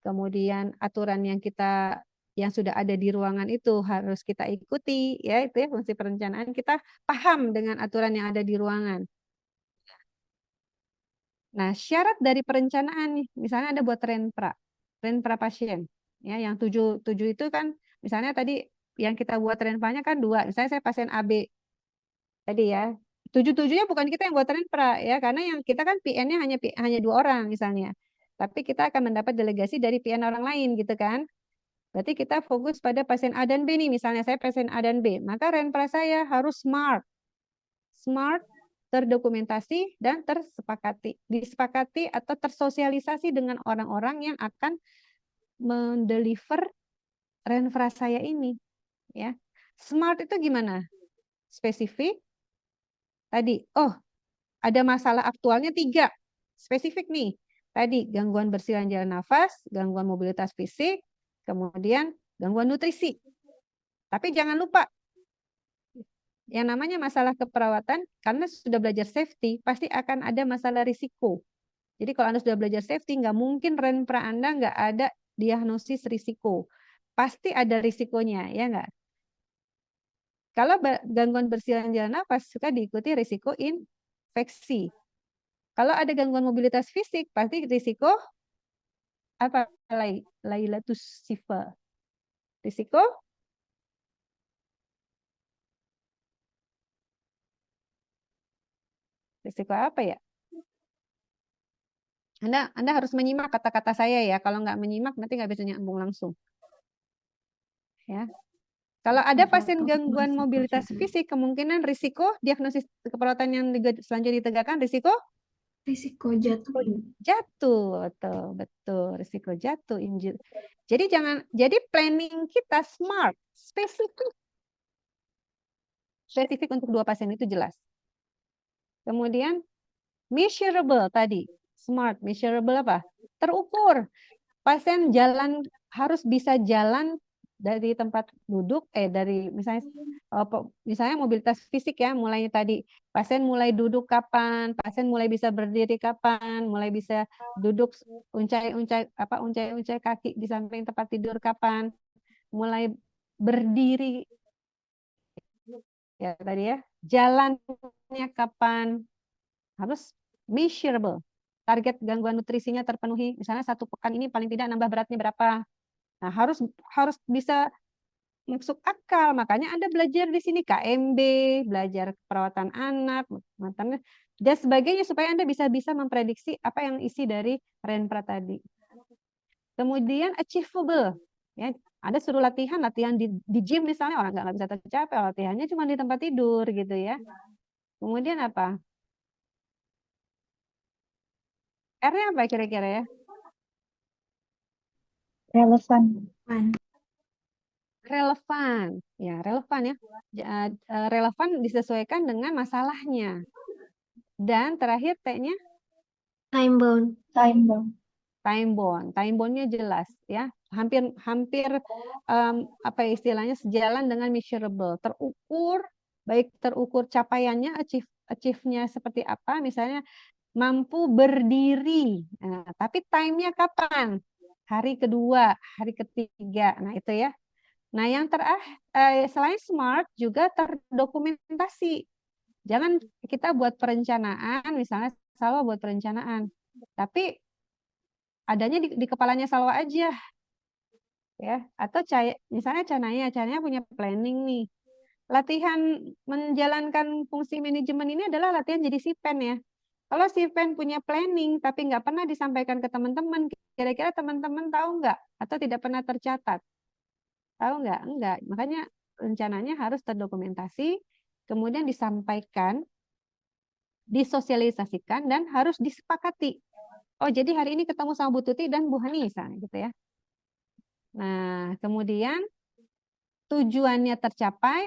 Kemudian aturan yang sudah ada di ruangan itu harus kita ikuti ya, itu ya fungsi perencanaan, kita paham dengan aturan yang ada di ruangan. Nah, syarat dari perencanaan nih, misalnya ada buat renpra pasien. Ya, yang 7 itu kan misalnya tadi yang kita buat renpranya kan 2. Misalnya saya pasien AB tadi ya. 7-7-nya bukan kita yang buat renpra ya, karena yang kita kan PN-nya hanya 2 orang misalnya. Tapi kita akan mendapat delegasi dari PN orang lain gitu kan. Berarti kita fokus pada pasien A dan B nih, misalnya saya pasien A dan B. Maka renpra saya harus smart. Smart, terdokumentasi dan disepakati atau tersosialisasi dengan orang-orang yang akan mendeliver renfra saya ini ya. Smart itu gimana? Spesifik tadi, ada masalah aktualnya 3 spesifik nih tadi, gangguan bersilang jalan nafas, gangguan mobilitas fisik, kemudian gangguan nutrisi. Tapi jangan lupa yang namanya masalah keperawatan, karena sudah belajar safety, pasti akan ada masalah risiko. Jadi kalau Anda sudah belajar safety, nggak mungkin renpra Anda nggak ada diagnosis risiko. Pasti ada risikonya, ya nggak? Kalau gangguan bersilang jalan nafas, suka diikuti risiko infeksi. Kalau ada gangguan mobilitas fisik, pasti risiko apa? Lailatus sifa. Risiko apa ya? Anda harus menyimak kata-kata saya ya. Kalau nggak menyimak nanti nggak bisa nyambung langsung. Ya. Kalau ada pasien gangguan mobilitas fisik, kemungkinan risiko diagnosis keperawatan yang selanjutnya ditegakkan risiko jatuh. Jatuh, betul, risiko jatuh, injury. Jadi planning kita smart, spesifik untuk 2 pasien itu jelas. Kemudian measurable tadi, smart, measurable apa? Terukur. Pasien harus bisa jalan dari tempat duduk, dari misalnya mobilitas fisik ya, mulai tadi pasien mulai duduk kapan, pasien mulai bisa berdiri kapan, mulai bisa duduk uncai kaki di samping tempat tidur kapan, mulai berdiri ya tadi ya, jalannya kapan, harus measurable. Target gangguan nutrisinya terpenuhi, misalnya 1 pekan ini paling tidak nambah beratnya berapa. Nah, harus bisa masuk akal. Makanya Anda belajar di sini KMB, belajar perawatan anak, dan sebagainya supaya Anda bisa memprediksi apa yang isi dari renpra tadi. Kemudian achievable. Ya, Anda suruh latihan di gym misalnya, orang nggak bisa tercapai, latihannya cuma di tempat tidur gitu ya. Kemudian apa? R-nya apa kira-kira ya? Relevan. Relevan ya, relevan disesuaikan dengan masalahnya. Dan terakhir T-nya Time bound. time bond-nya jelas ya, hampir apa istilahnya, sejalan dengan measurable, terukur, baik terukur capaiannya, achieve-nya seperti apa, misalnya mampu berdiri, nah, tapi time-nya kapan? Hari kedua, hari ketiga, nah itu ya. Nah, yang selain smart juga terdokumentasi. Jangan kita buat perencanaan, misalnya Salwa buat perencanaan, tapi adanya di kepalanya Salwa aja, ya. Atau misalnya Canaya punya planning nih. Latihan menjalankan fungsi manajemen ini adalah latihan jadi sipen ya. Kalau sipen punya planning tapi nggak pernah disampaikan ke teman-teman, kira-kira teman-teman tahu nggak atau tidak pernah tercatat? Tahu nggak? Enggak. Makanya rencananya harus terdokumentasi, kemudian disampaikan, disosialisasikan, dan harus disepakati. Oh, jadi hari ini ketemu sama Bu Tuti dan Bu Hani misalnya gitu ya. Nah, kemudian tujuannya tercapai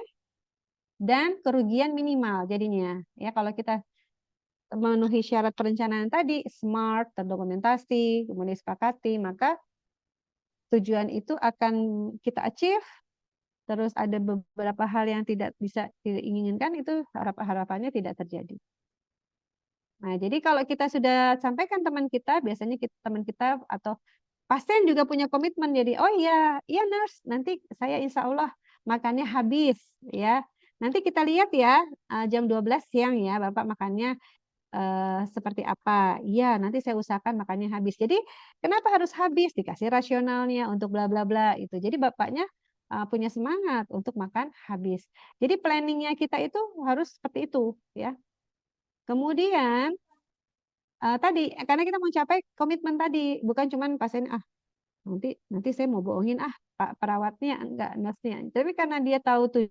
dan kerugian minimal jadinya. Ya, kalau kita memenuhi syarat perencanaan tadi, SMART, terdokumentasi, kemudian disepakati, maka tujuan itu akan kita achieve. Terus ada beberapa hal yang tidak diinginkan, itu harapannya tidak terjadi. Nah, jadi kalau kita sudah sampaikan teman kita, biasanya teman kita atau pasien juga punya komitmen. Jadi, oh iya, iya nurse, nanti saya insya Allah makannya habis ya. Nanti kita lihat ya, jam 12 siang ya, Bapak makannya seperti apa. Iya, nanti saya usahakan makannya habis. Jadi, kenapa harus habis? Dikasih rasionalnya untuk bla bla bla itu. Jadi bapaknya punya semangat untuk makan habis. Jadi planningnya kita itu harus seperti itu ya. Kemudian tadi karena kita mau capai komitmen tadi, bukan cuman pasien nanti saya mau bohongin Pak perawatnya enggak nurse-nya. Tapi karena dia tahu tuh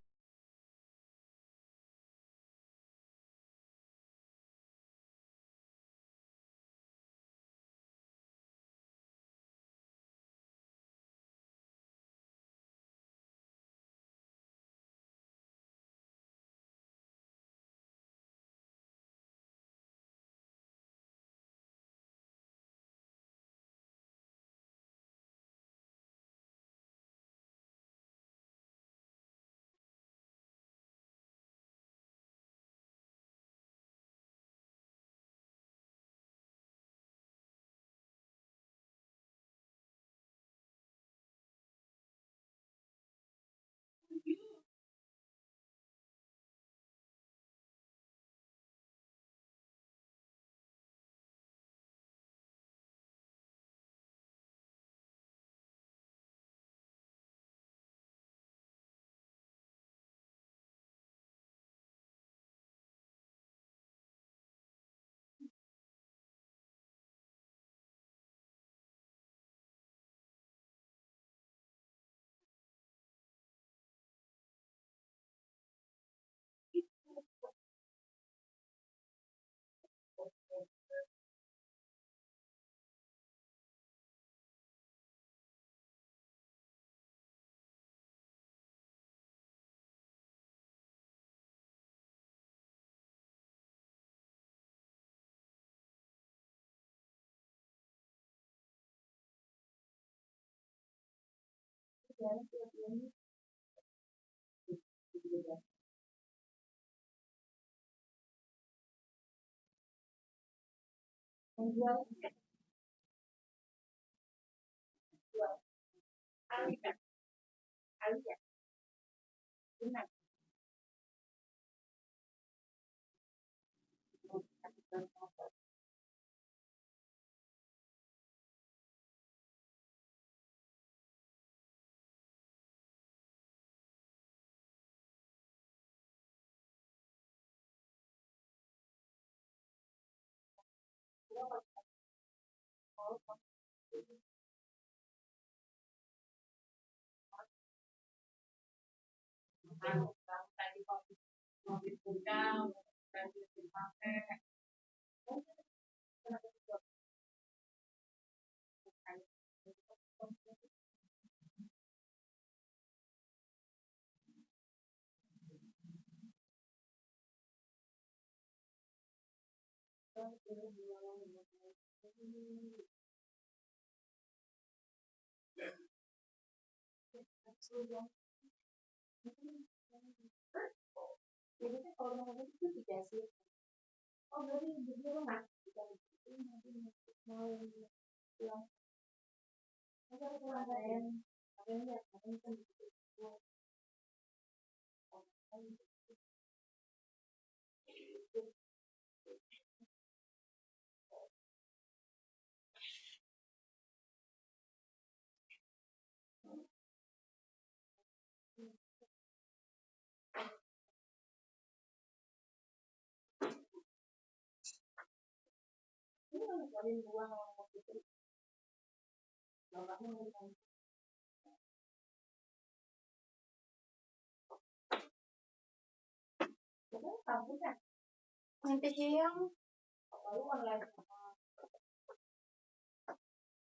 Nanti siang.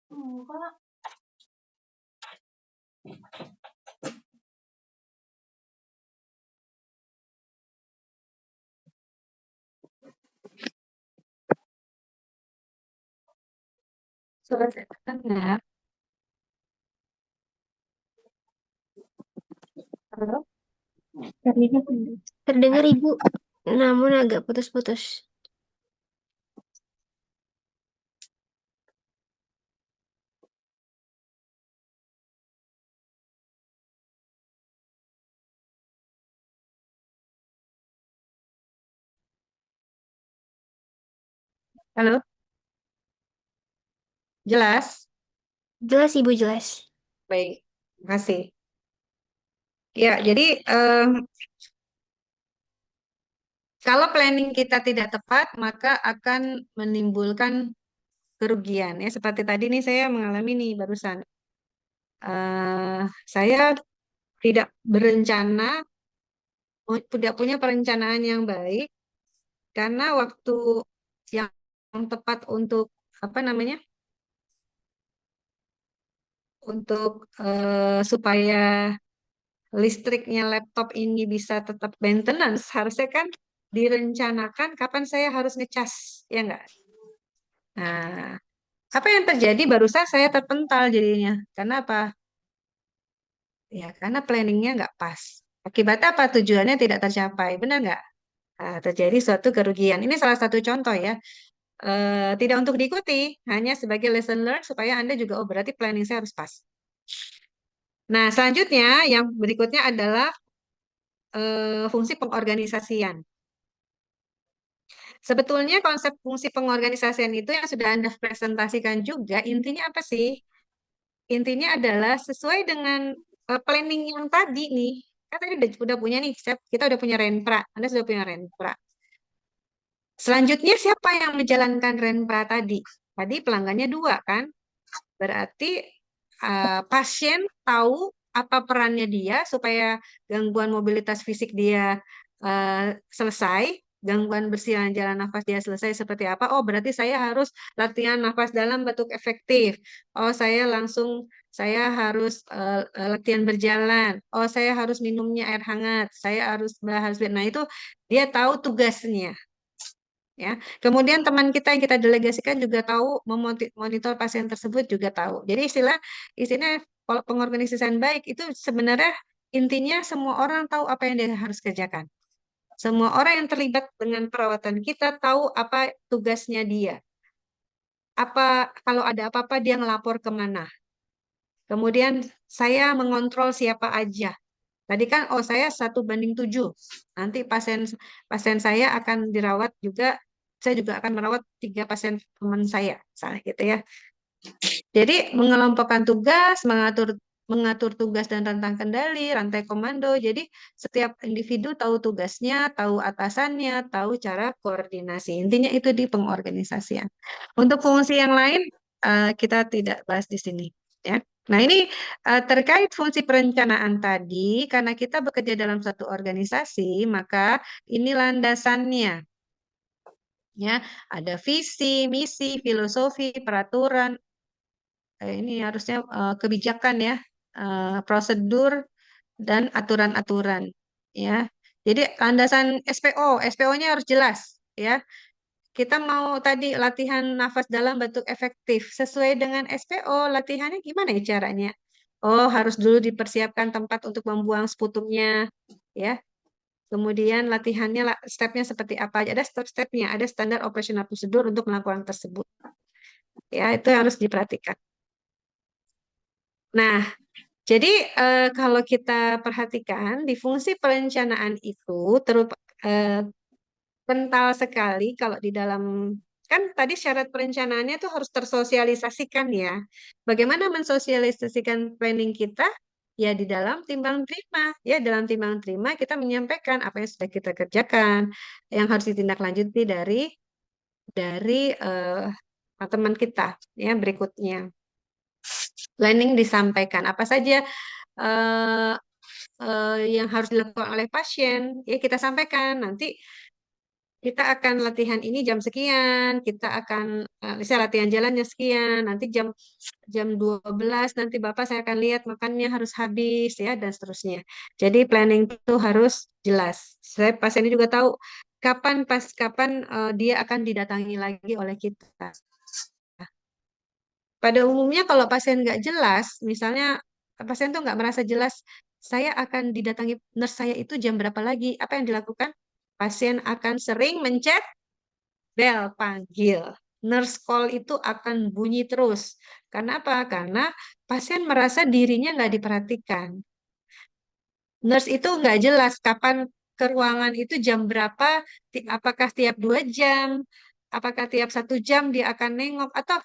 Enggak. Suara saya terdengar. Halo? Terdengar Ibu, namun agak putus-putus. Halo? Jelas? Jelas Ibu, jelas. Baik, terima kasih. Ya, jadi kalau planning kita tidak tepat, maka akan menimbulkan kerugian. Ya, seperti tadi nih saya mengalami nih barusan. Saya tidak berencana, tidak punya perencanaan yang baik, karena waktu yang tepat untuk apa namanya, untuk supaya listriknya laptop ini bisa tetap maintenance, harusnya kan direncanakan kapan saya harus ngecas, ya enggak? Nah, apa yang terjadi barusan saya terpental jadinya. Karena apa? Ya, karena planningnya nggak pas. Akibatnya apa? Tujuannya tidak tercapai. Benar nggak? Nah, terjadi suatu kerugian. Ini salah satu contoh ya. Tidak untuk diikuti, hanya sebagai lesson learned supaya Anda juga, oh berarti planning saya harus pas. Nah, selanjutnya yang berikutnya adalah fungsi pengorganisasian. Sebetulnya konsep fungsi pengorganisasian itu yang sudah Anda presentasikan juga, intinya apa sih? Intinya adalah sesuai dengan planning yang tadi nih. Kan tadi udah punya nih, kita udah punya Renpra, Anda sudah punya Renpra. Selanjutnya siapa yang menjalankan Renpra tadi? Tadi pelanggannya 2 kan? Berarti pasien tahu apa perannya dia supaya gangguan mobilitas fisik dia selesai, gangguan bersihan jalan nafas dia selesai seperti apa. Oh, berarti saya harus latihan nafas dalam bentuk efektif. Oh, saya harus latihan berjalan. Oh, saya harus minumnya air hangat. Saya harus. Nah, itu dia tahu tugasnya. Ya, kemudian teman kita yang kita delegasikan juga tahu memonitor pasien tersebut juga tahu. Jadi istilahnya kalau pengorganisasian baik itu sebenarnya intinya semua orang tahu apa yang dia harus kerjakan. Semua orang yang terlibat dengan perawatan kita tahu apa tugasnya dia. Kalau ada apa-apa dia ngelapor kemana. Kemudian saya mengontrol siapa aja. Tadi kan, oh saya 1:7. Nanti pasien saya akan dirawat juga, saya juga akan merawat 3 pasien teman saya, misalnya gitu ya. Jadi mengelompokkan tugas, mengatur tugas dan rentang kendali, rantai komando. Jadi setiap individu tahu tugasnya, tahu atasannya, tahu cara koordinasi. Intinya itu di pengorganisasian. Untuk fungsi yang lain kita tidak bahas di sini, ya. Nah, ini terkait fungsi perencanaan tadi, karena kita bekerja dalam satu organisasi, maka ini landasannya. Ya, ada visi, misi, filosofi, peraturan. Ini harusnya kebijakan ya, prosedur dan aturan-aturan. Ya, jadi landasan SPO-nya harus jelas. Ya, kita mau tadi latihan nafas dalam bentuk efektif. Sesuai dengan SPO, latihannya gimana ya caranya? Oh, harus dulu dipersiapkan tempat untuk membuang sputumnya. Ya. Kemudian latihannya, stepnya seperti apa? Ada step-stepnya, ada standar operasional prosedur untuk melakukan tersebut. Ya, itu harus diperhatikan. Nah, jadi kalau kita perhatikan di fungsi perencanaan itu kental sekali kalau di dalam, kan tadi syarat perencanaannya itu harus tersosialisasikan ya. Bagaimana mensosialisasikan planning kita? Ya di dalam timbang terima. Ya dalam timbang terima kita menyampaikan apa yang sudah kita kerjakan, yang harus ditindaklanjuti dari teman kita ya berikutnya. Planning disampaikan apa saja yang harus dilakukan oleh pasien, ya kita sampaikan nanti kita akan latihan ini jam sekian, kita akan misalnya latihan jalannya sekian, nanti jam 12 nanti Bapak saya akan lihat makannya harus habis ya dan seterusnya. Jadi planning itu harus jelas. Saya pasien ini juga tahu kapan dia akan didatangi lagi oleh kita. Pada umumnya kalau pasien nggak jelas, misalnya pasien tuh nggak merasa jelas, saya akan didatangi nurse saya itu jam berapa lagi, apa yang dilakukan? Pasien akan sering mencet bel panggil. Nurse call itu akan bunyi terus. Karena apa? Karena pasien merasa dirinya nggak diperhatikan. Nurse itu nggak jelas kapan ke ruangan itu jam berapa, apakah tiap 2 jam, apakah tiap 1 jam dia akan nengok, atau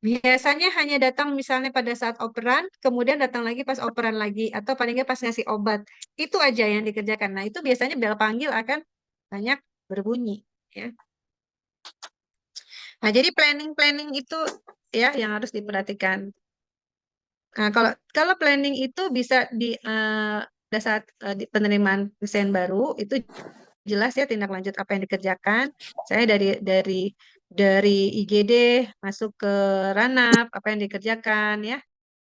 biasanya hanya datang misalnya pada saat operan, kemudian datang lagi pas operan lagi, atau paling nggak pas ngasih obat. Itu aja yang dikerjakan. Nah, itu biasanya bel panggil akan banyak berbunyi. Ya. Nah, jadi planning itu ya yang harus diperhatikan. Nah, kalau planning itu bisa pada saat di penerimaan pasien baru itu jelas ya tindak lanjut apa yang dikerjakan. Saya dari IGD masuk ke ranap apa yang dikerjakan ya.